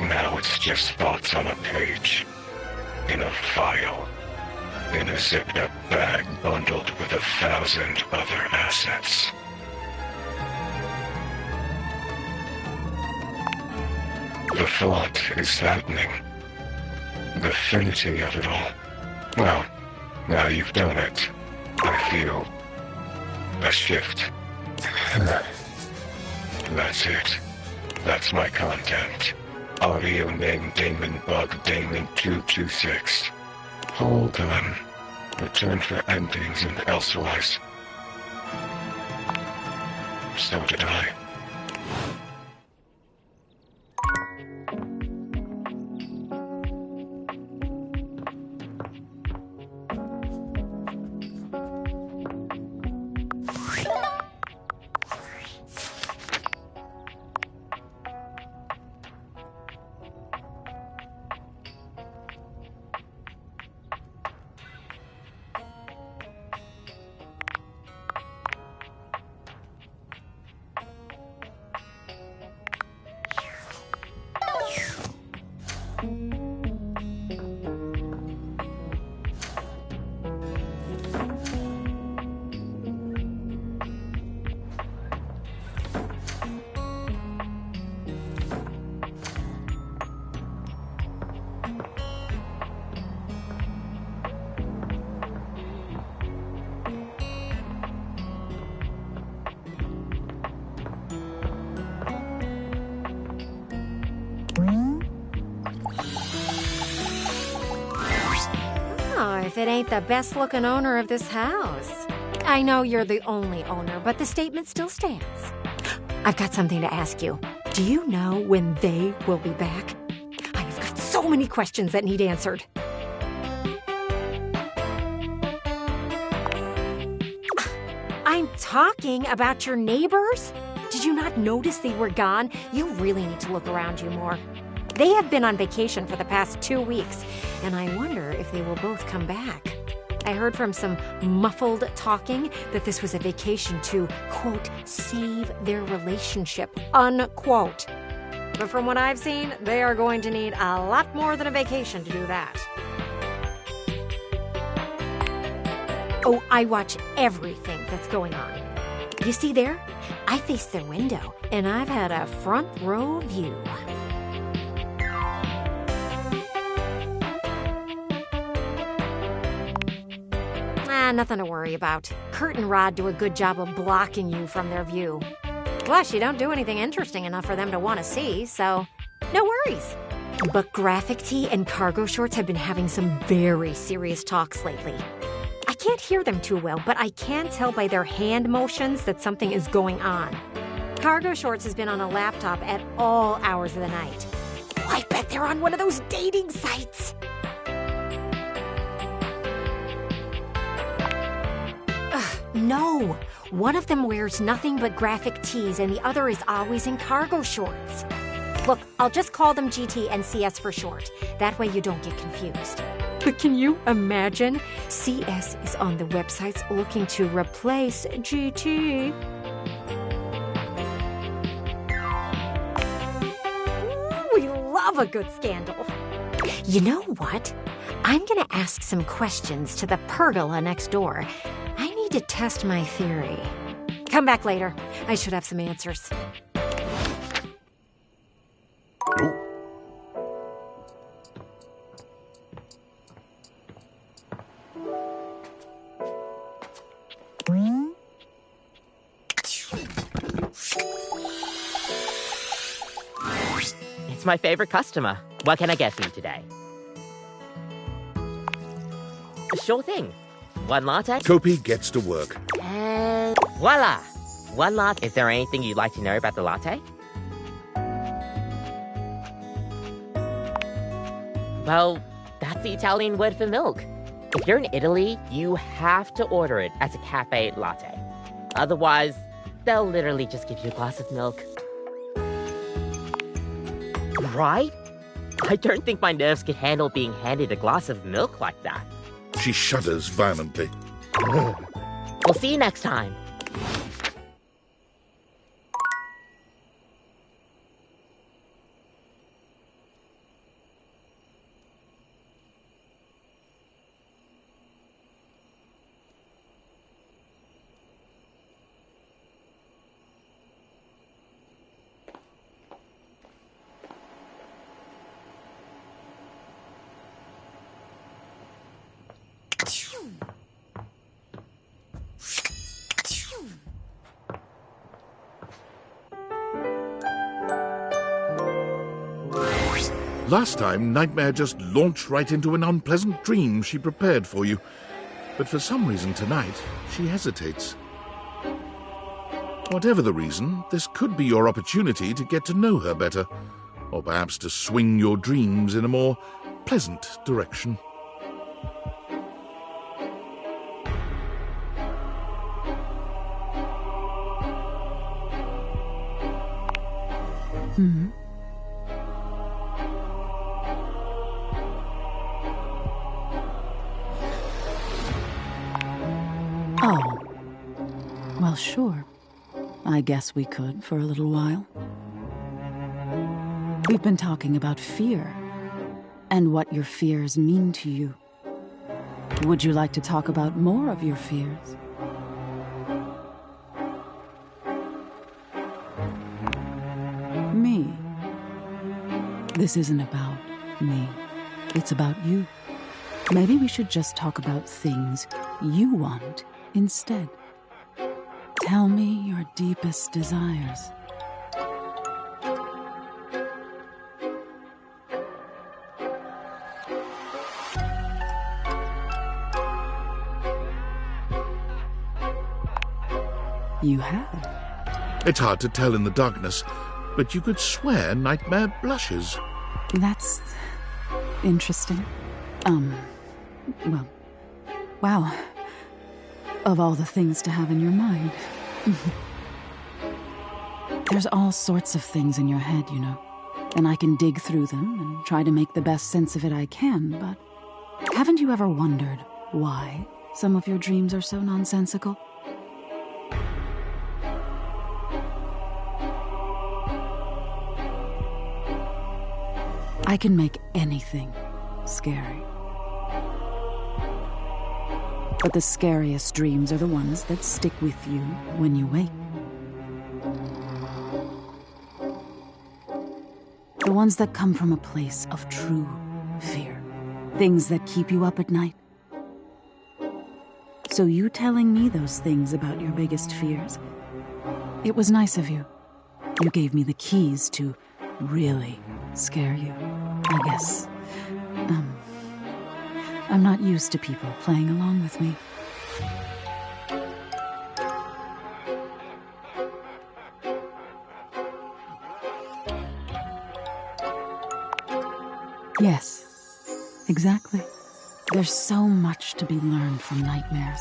Now it's just thoughts on a page. In a file. In a zipped-up bag bundled with 1,000 other assets. The thought is saddening. The finity of it all. Well, now you've done it. I feel a shift. That's it. That's my content. Audio name Damon Bug Damon 226. Hold on. Return for endings and elsewise. So did I. If it ain't the best-looking owner of this house. I know you're the only owner, but the statement still stands. I've got something to ask you. Do you know when they will be back? I've got so many questions that need answered. I'm talking about your neighbors. Did you not notice they were gone? You really need to look around you more. They have been on vacation for the past 2 weeks, and I wonder if they will both come back. I heard from some muffled talking that this was a vacation to, quote, save their relationship, unquote. But from what I've seen, they are going to need a lot more than a vacation to do that. Oh, I watch everything that's going on. You see there? I face their window, and I've had a front row view. Nothing to worry about. Kurt and Rod do a good job of blocking you from their view. Plus, you don't do anything interesting enough for them to want to see, so no worries. But Graphic Tee and Cargo Shorts have been having some very serious talks lately. I can't hear them too well, but I can tell by their hand motions that something is going on. Cargo Shorts has been on a laptop at all hours of the night. Oh, I bet they're on one of those dating sites. No, one of them wears nothing but graphic tees and the other is always in cargo shorts. Look, I'll just call them GT and CS for short. That way you don't get confused. But can you imagine? CS is on the websites looking to replace GT. We love a good scandal. You know what? I'm gonna ask some questions to the pergola next door. I need to test my theory. Come back later. I should have some answers. It's my favorite customer. What can I get for you today? Sure thing. One latte? Kopi gets to work. And voila! One latte. Is there anything you'd like to know about the latte? Well, that's the Italian word for milk. If you're in Italy, you have to order it as a cafe latte. Otherwise, they'll literally just give you a glass of milk. Right? I don't think my nerves could handle being handed a glass of milk like that. She shudders violently. We'll see you next time. Last time, Nightmare just launched right into an unpleasant dream she prepared for you. but for some reason tonight, she hesitates. Whatever the reason, this could be your opportunity to get to know her better, or perhaps to swing your dreams in a more pleasant direction. Oh. Well, sure. I guess we could for a little while. We've been talking about fear, and what your fears mean to you. Would you like to talk about more of your fears? Me. This isn't about me. It's about you. Maybe we should just talk about things you want instead. Tell me your deepest desires. You have. It's hard to tell in the darkness, but you could swear Nightmare blushes. That's interesting. Well, wow. Of all the things to have in your mind. There's all sorts of things in your head, you know. And I can dig through them and try to make the best sense of it I can, but haven't you ever wondered why some of your dreams are so nonsensical? I can make anything scary. But the scariest dreams are the ones that stick with you when you wake. The ones that come from a place of true fear. Things that keep you up at night. So you telling me those things about your biggest fears, it was nice of you. You gave me the keys to really scare you, I guess. I'm not used to people playing along with me. Yes, exactly. There's so much to be learned from nightmares.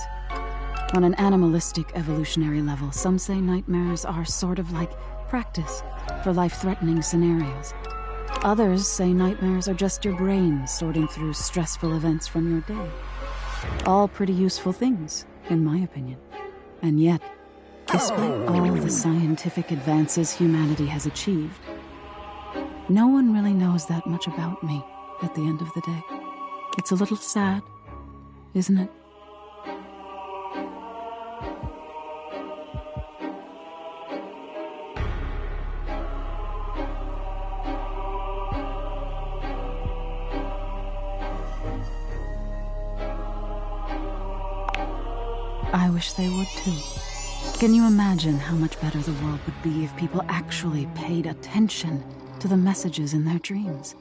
On an animalistic evolutionary level, some say nightmares are sort of like practice for life-threatening scenarios. Others say nightmares are just your brain sorting through stressful events from your day. All pretty useful things, in my opinion. And yet, despite all the scientific advances humanity has achieved, no one really knows that much about me at the end of the day. It's a little sad, isn't it? I wish they would too. Can you imagine how much better the world would be if people actually paid attention to the messages in their dreams?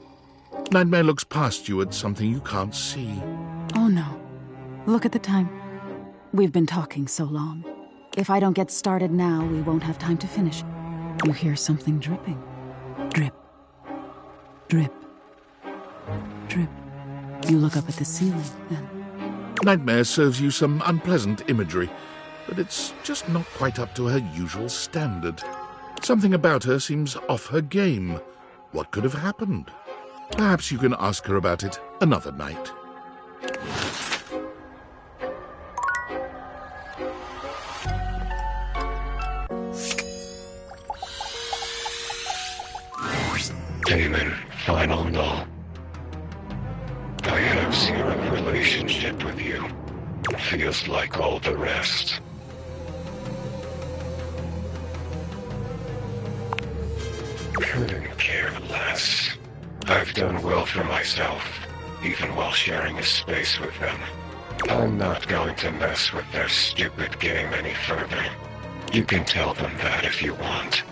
Nightmare looks past you at something you can't see. Oh no. Look at the time. We've been talking so long. If I don't get started now, we won't have time to finish. You hear something dripping. Drip. Drip. Drip. You look up at the ceiling, then. Nightmare serves you some unpleasant imagery, but it's just not quite up to her usual standard. Something about her seems off her game. What could have happened? Perhaps you can ask her about it another night. Damon, final null. I have zero relationship with you. Feels like all the rest. Couldn't care less. I've done well for myself, even while sharing a space with them. I'm not going to mess with their stupid game any further. You can tell them that if you want.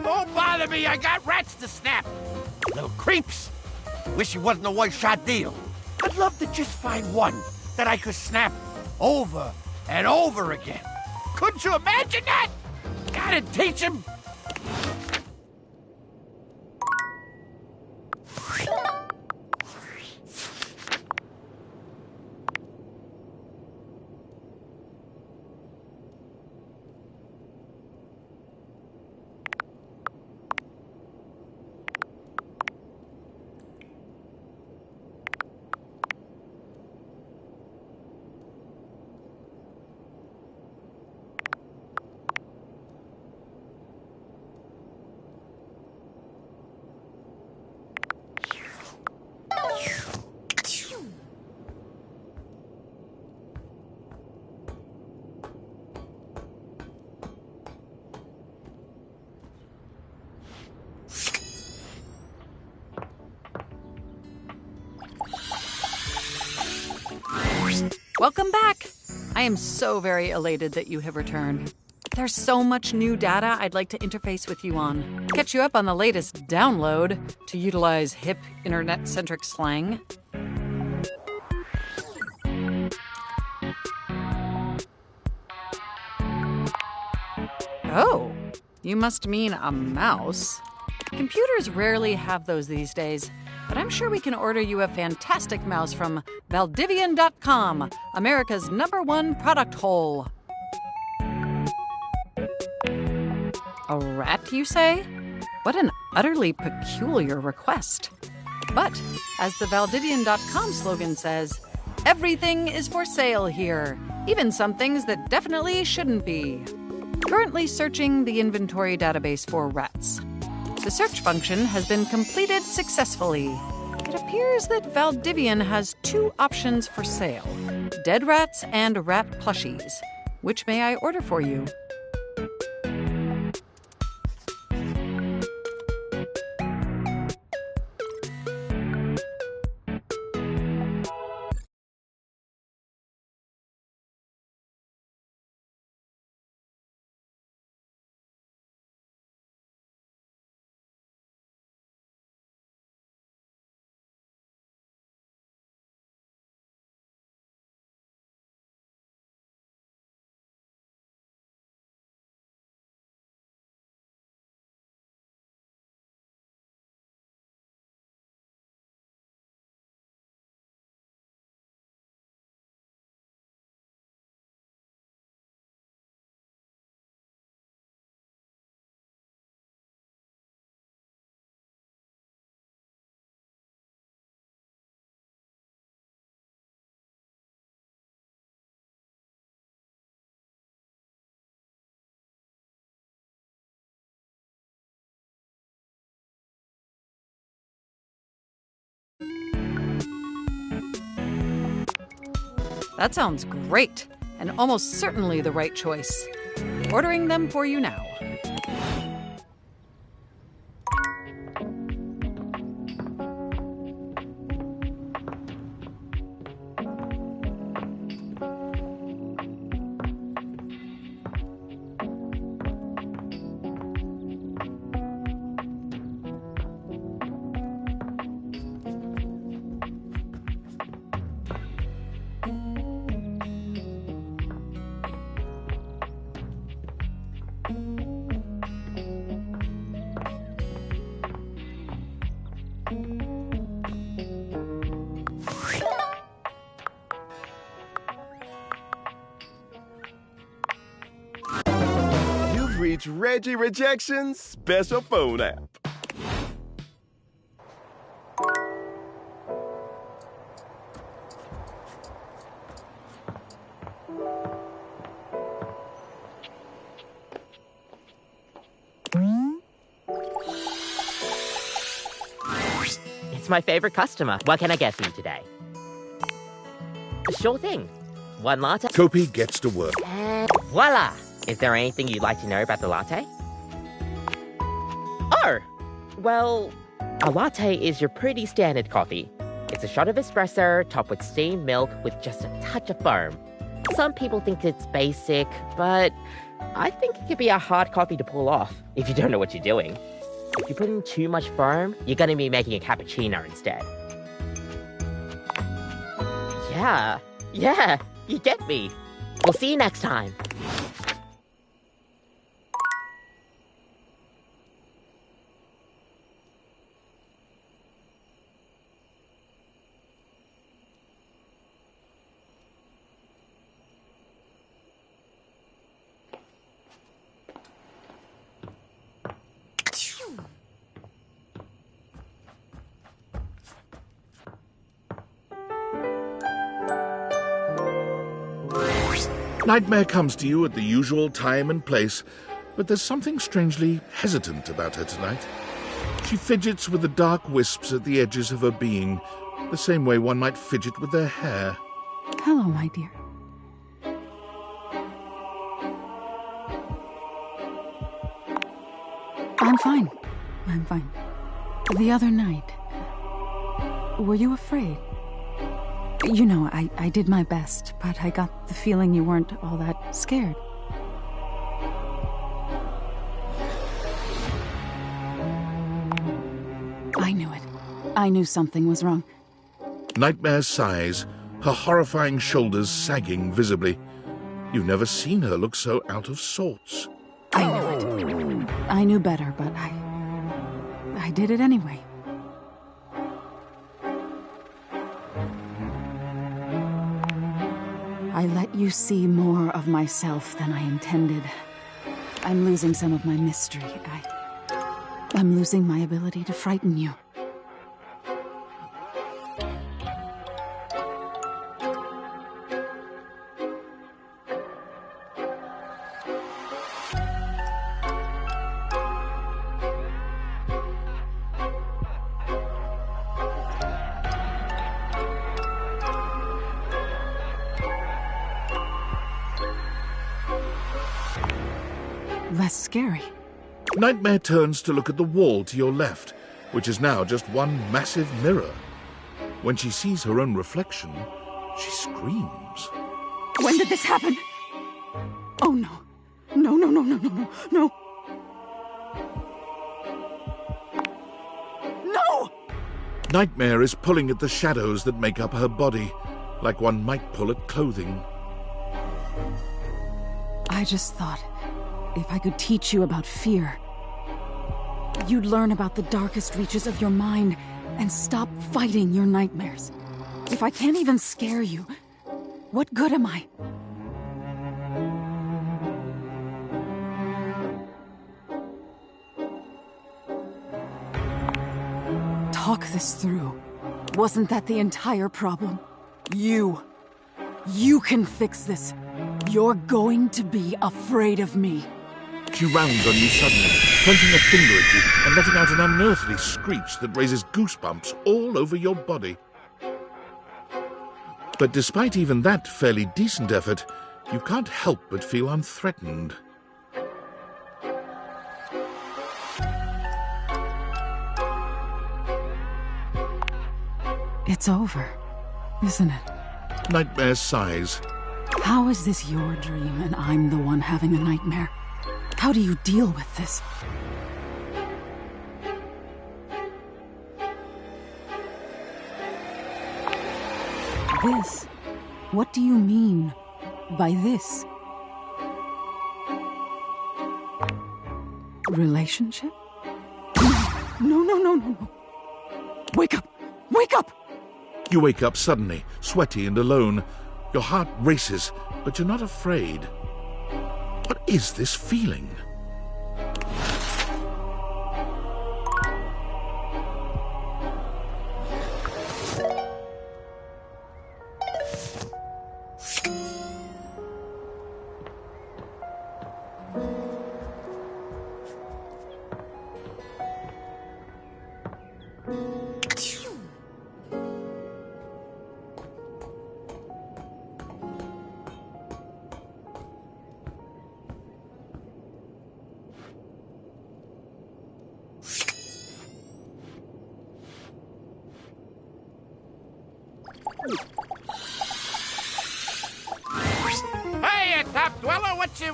Don't bother me, I got rats to snap. Little creeps. Wish it wasn't a one-shot deal. I'd love to just find one that I could snap over and over again. Couldn't you imagine that? Gotta teach him. Welcome back! I am so very elated that you have returned. There's so much new data I'd like to interface with you on. Catch you up on the latest download, to utilize hip, internet-centric slang. Oh, you must mean a mouse. Computers rarely have those these days, but I'm sure we can order you a fantastic mouse from Valdivian.com, America's #1 product hole. A rat, you say? What an utterly peculiar request. But, as the Valdivian.com slogan says, everything is for sale here, even some things that definitely shouldn't be. Currently searching the inventory database for rats. The search function has been completed successfully. It appears that Valdivian has 2 options for sale: dead rats and rat plushies. Which may I order for you? That sounds great, and almost certainly the right choice. Ordering them for you now. Reach Reggie Rejection's special phone app. It's my favorite customer. What can I get for you today? Sure thing. One latte. Kopi gets to work. And voila! Is there anything you'd like to know about the latte? Oh! Well, a latte is your pretty standard coffee. It's a shot of espresso topped with steamed milk with just a touch of foam. Some people think it's basic, but I think it could be a hard coffee to pull off if you don't know what you're doing. If you put in too much foam, you're going to be making a cappuccino instead. Yeah, you get me. We'll see you next time. Nightmare comes to you at the usual time and place, but there's something strangely hesitant about her tonight. She fidgets with the dark wisps at the edges of her being, the same way one might fidget with their hair. Hello, my dear. I'm fine. The other night, were you afraid? You know, I did my best, but I got the feeling you weren't all that scared. I knew it. I knew something was wrong. Nightmare sighs, her horrifying shoulders sagging visibly. You've never seen her look so out of sorts. I knew it. I knew better, but I did it anyway. I let you see more of myself than I intended. I'm losing some of my mystery. I'm losing my ability to frighten you. Less scary. Nightmare turns to look at the wall to your left, which is now just one massive mirror. When she sees her own reflection, she screams. When did this happen? Oh no. No. No! Nightmare is pulling at the shadows that make up her body, like one might pull at clothing. I just thought, if I could teach you about fear, you'd learn about the darkest reaches of your mind and stop fighting your nightmares. If I can't even scare you, what good am I? Talk this through. Wasn't that the entire problem? You can fix this. You're going to be afraid of me. She rounds on you suddenly, pointing a finger at you and letting out an unearthly screech that raises goosebumps all over your body. But despite even that fairly decent effort, you can't help but feel unthreatened. It's over, isn't it? Nightmare sighs. How is this your dream and I'm the one having a nightmare? How do you deal with this? This? What do you mean by this? Relationship? No. Wake up! Wake up! You wake up suddenly, sweaty and alone. Your heart races, but you're not afraid. What is this feeling? Hey, Top Dweller, what you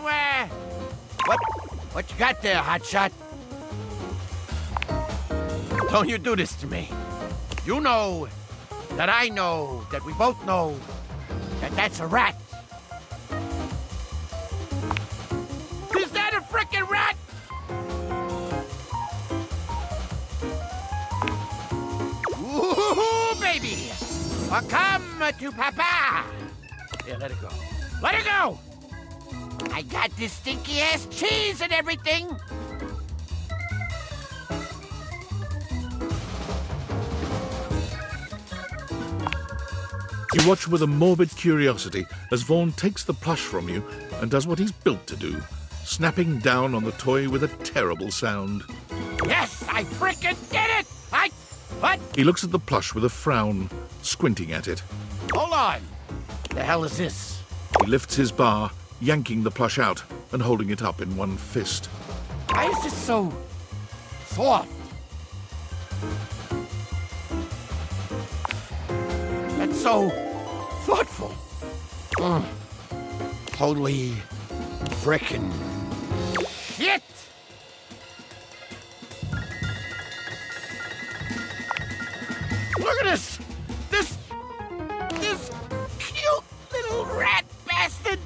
got there, hotshot? Don't you do this to me. You know that I know that we both know that that's a rat. Is that a frickin' rat? Ooh, baby! Come to Papa! Here, let it go. Let it go! I got this stinky-ass cheese and everything! You watch with a morbid curiosity as Vaughn takes the plush from you and does what he's built to do, snapping down on the toy with a terrible sound. Yes, I frickin' did it! What? He looks at the plush with a frown, squinting at it. Hold on. The hell is this? He lifts his bar, yanking the plush out and holding it up in one fist. Why is this so soft? That's so thoughtful. Holy frickin' shit! Look at this! This cute little rat bastard!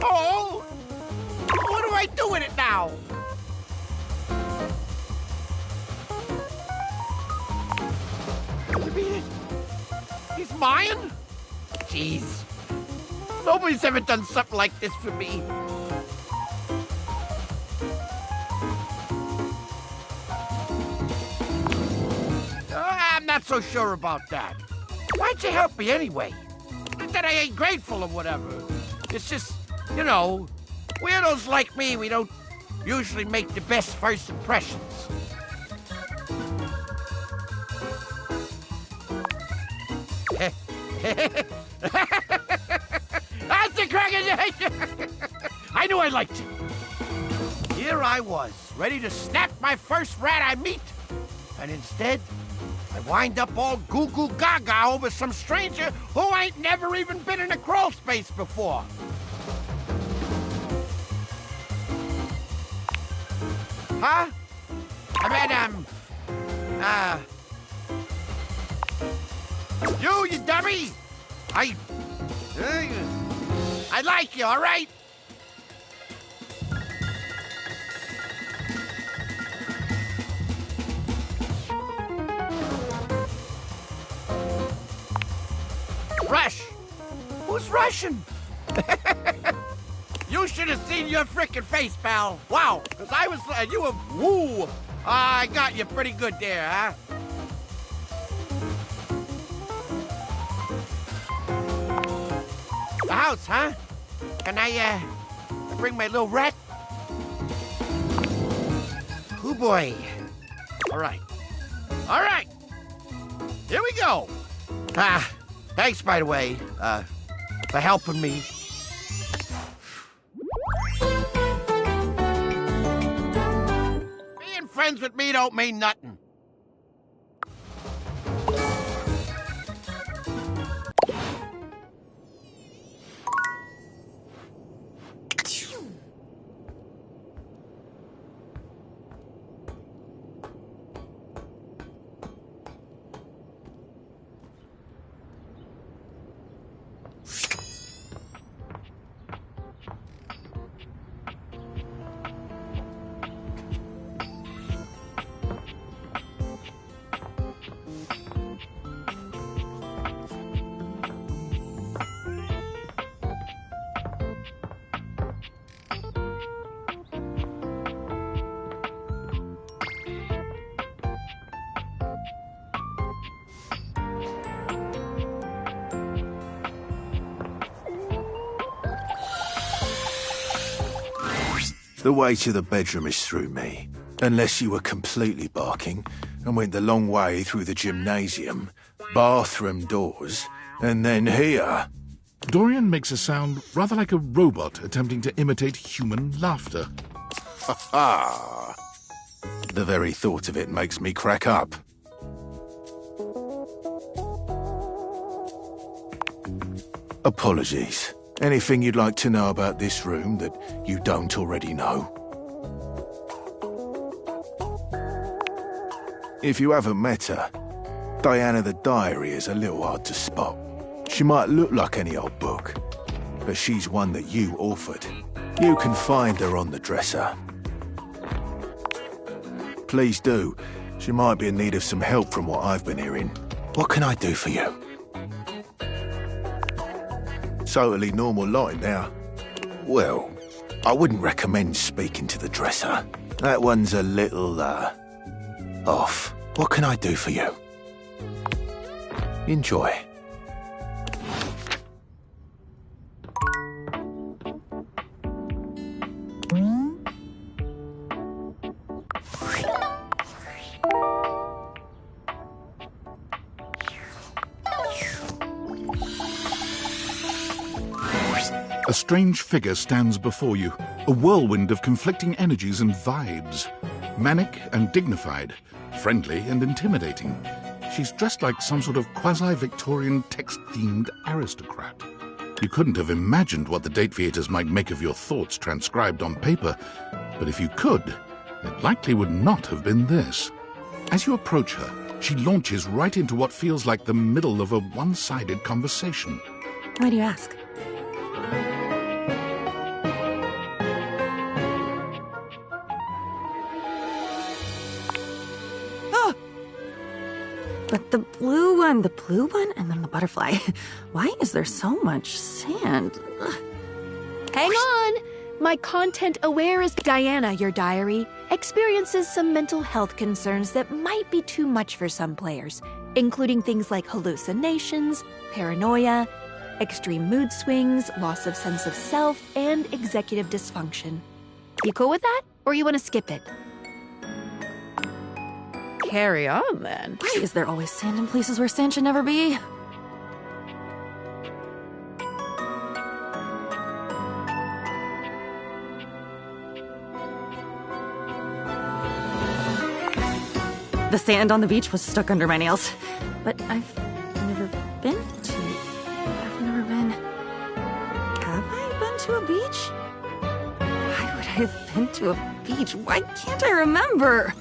Oh! What do I do with it now? You mean he's mine? Jeez. Nobody's ever done something like this for me. I'm not so sure about that. Why'd you help me anyway? Not that I ain't grateful or whatever. It's just, you know, weirdos like me, we don't usually make the best first impressions. That's the cracker! I knew I liked you. Here I was, ready to snap my first rat I meet. And instead, I wind up all goo-goo gaga over some stranger who ain't never even been in a crawl space before. Huh? I mean, you dummy! I like you, all right? Rush? Who's Russian? You should have seen your frickin' face, pal. Wow, because I was, you were, woo. I got you pretty good there, huh? The house, huh? Can I bring my little rat? Oh boy. All right. All right. Here we go. Thanks, by the way, for helping me. Being friends with me don't mean nothing. The way to the bedroom is through me. Unless you were completely barking and went the long way through the gymnasium, bathroom doors, and then here. Dorian makes a sound rather like a robot attempting to imitate human laughter. Ha ha! The very thought of it makes me crack up. Apologies. Anything you'd like to know about this room that you don't already know? If you haven't met her, Diana the Diary is a little hard to spot. She might look like any old book, but she's one that you authored. You can find her on the dresser. Please do. She might be in need of some help from what I've been hearing. What can I do for you? Totally normal line now. Well, I wouldn't recommend speaking to the dresser. That one's a little, off. What can I do for you? Enjoy. A strange figure stands before you, a whirlwind of conflicting energies and vibes. Manic and dignified, friendly and intimidating. She's dressed like some sort of quasi-Victorian text-themed aristocrat. You couldn't have imagined what the Date Theaters might make of your thoughts transcribed on paper, but if you could, it likely would not have been this. As you approach her, she launches right into what feels like the middle of a one-sided conversation. Why do you ask? But the blue one, and then the butterfly. Why is there so much sand? Ugh. Hang on! My content-aware is Diana, your diary, experiences some mental health concerns that might be too much for some players, including things like hallucinations, paranoia, extreme mood swings, loss of sense of self, and executive dysfunction. You cool with that? Or you want to skip it? Carry on, then. Why is there always sand in places where sand should never be? The sand on the beach was stuck under my nails. But I've never been to... Have I been to a beach? Why would I have been to a beach? Why can't I remember?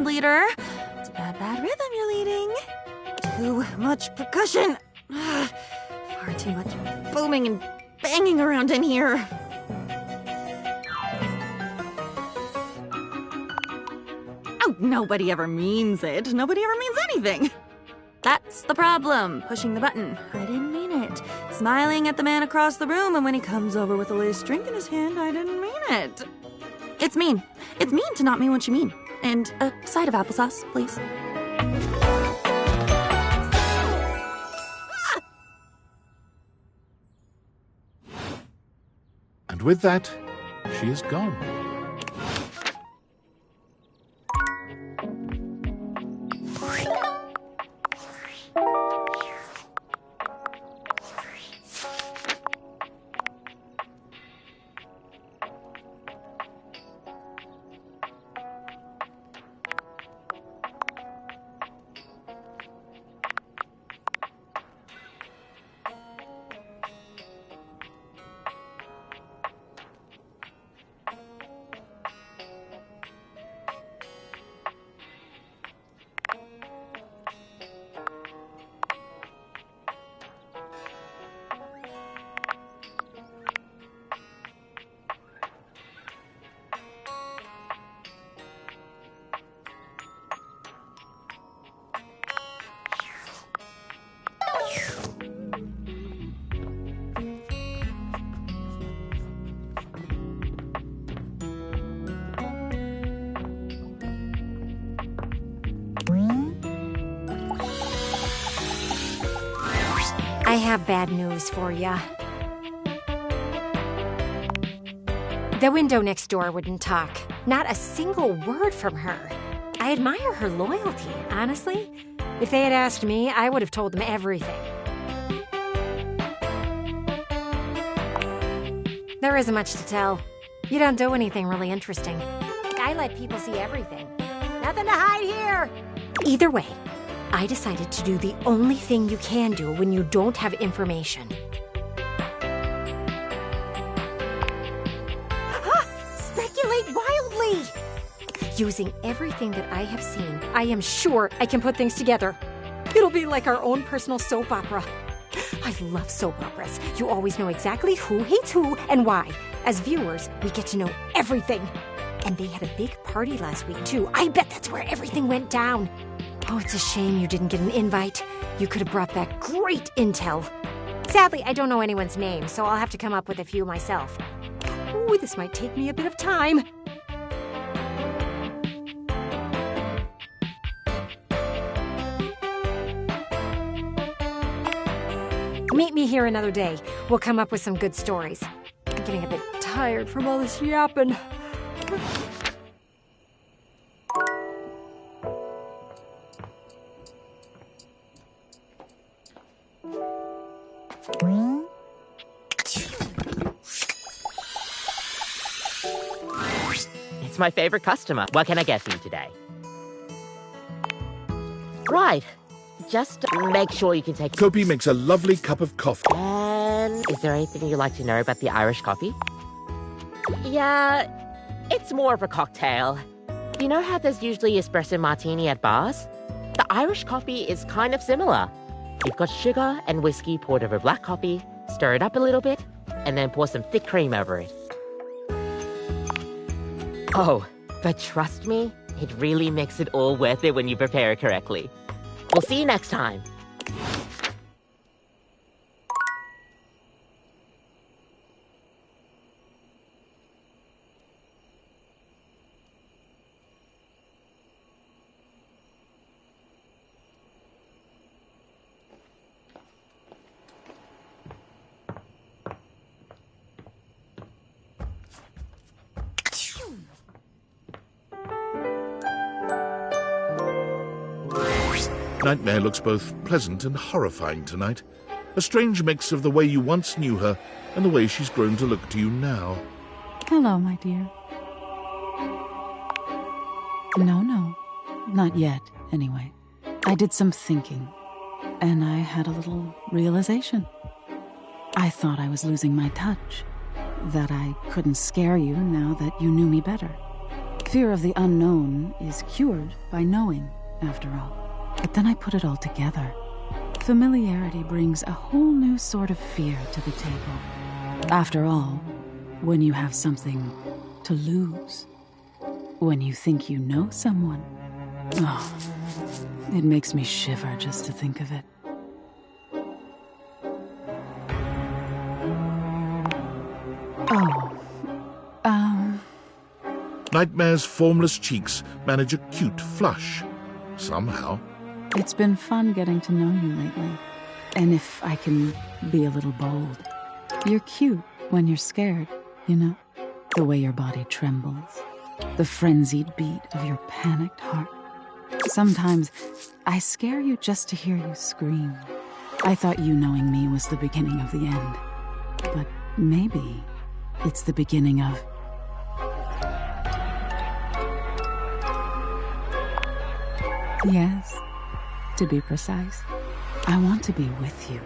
Leader. It's a bad rhythm you're leading. Too much percussion. Far too much booming and banging around in here. Oh, nobody ever means it. Nobody ever means anything. That's the problem. Pushing the button. I didn't mean it. Smiling at the man across the room, and when he comes over with a latest drink in his hand, I didn't mean it. It's mean. It's mean to not mean what you mean. And a side of applesauce, please. And with that, she is gone. I have bad news for ya. The window next door wouldn't talk. Not a single word from her. I admire her loyalty, honestly. If they had asked me, I would have told them everything. There isn't much to tell. You don't do anything really interesting. I let people see everything. Nothing to hide here. Either way, I decided to do the only thing you can do when you don't have information. Speculate wildly! Using everything that I have seen, I am sure I can put things together. It'll be like our own personal soap opera. I love soap operas. You always know exactly who hates who and why. As viewers, we get to know everything. And they had a big party last week, too. I bet that's where everything went down. Oh, it's a shame you didn't get an invite. You could have brought back great intel. Sadly, I don't know anyone's name, so I'll have to come up with a few myself. Ooh, this might take me a bit of time. Meet me here another day. We'll come up with some good stories. I'm getting a bit tired from all this yapping. It's my favorite customer. What can I get for you today? Right. Just make sure you can take... Kopi makes a lovely cup of coffee. And is there anything you'd like to know about the Irish coffee? Yeah, it's more of a cocktail. You know how there's usually espresso martini at bars? The Irish coffee is kind of similar. You've got sugar and whiskey poured over black coffee, stir it up a little bit, and then pour some thick cream over it. Oh, but trust me, it really makes it all worth it when you prepare it correctly. We'll see you next time. Nightmare looks both pleasant and horrifying tonight. A strange mix of the way you once knew her and the way she's grown to look to you now. Hello, my dear. No, not yet, anyway. I did some thinking, and I had a little realization. I thought I was losing my touch, that I couldn't scare you now that you knew me better. Fear of the unknown is cured by knowing, after all. But then I put it all together. Familiarity brings a whole new sort of fear to the table. After all, when you have something to lose, when you think you know someone, oh, it makes me shiver just to think of it. Nightmare's formless cheeks manage a cute flush. Somehow. It's been fun getting to know you lately. And if I can be a little bold, you're cute when you're scared, you know? The way your body trembles, the frenzied beat of your panicked heart. Sometimes I scare you just to hear you scream. I thought you knowing me was the beginning of the end. But maybe it's the beginning of... Yes, to be precise. I want to be with you.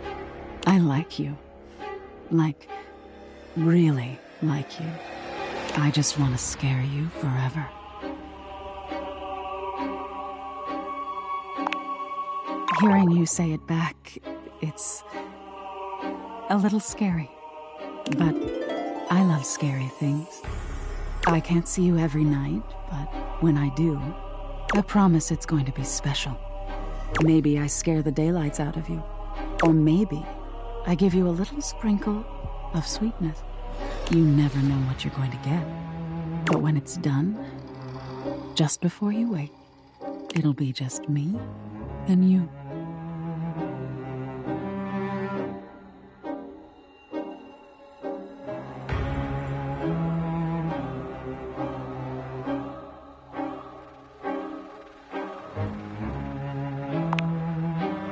I like you. Like, really like you. I just want to scare you forever. Hearing you say it back, it's a little scary. But I love scary things. I can't see you every night, but when I do, I promise it's going to be special. Maybe I scare the daylights out of you. Or maybe I give you a little sprinkle of sweetness. You never know what you're going to get. But when it's done, just before you wake, it'll be just me and you.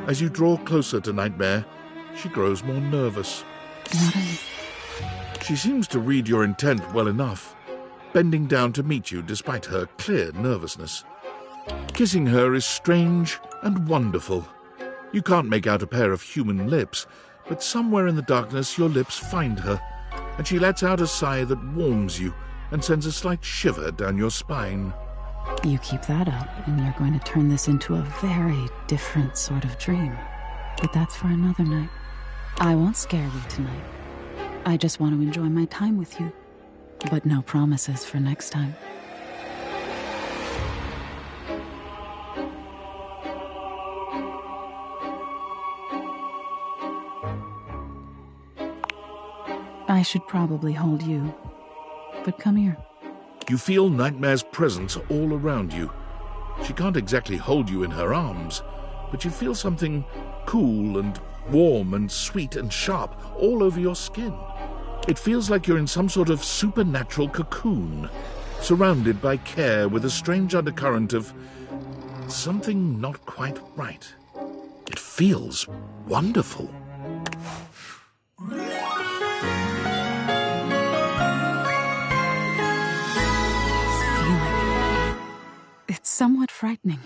As you draw closer to Nightmare, she grows more nervous. She seems to read your intent well enough. bending down to meet you despite her clear nervousness. Kissing her is strange and wonderful. You can't make out a pair of human lips, but somewhere in the darkness your lips find her, and she lets out a sigh that warms you and sends a slight shiver down your spine. You keep that up, and you're going to turn this into a very different sort of dream. But that's for another night. I won't scare you tonight. I just want to enjoy my time with you. But no promises for next time. I should probably hold you. But come here. You feel Nightmare's presence all around you. She can't exactly hold you in her arms, but you feel something cool and warm and sweet and sharp all over your skin. It feels like you're in some sort of supernatural cocoon, surrounded by care with a strange undercurrent of something not quite right. It feels wonderful. It's somewhat frightening.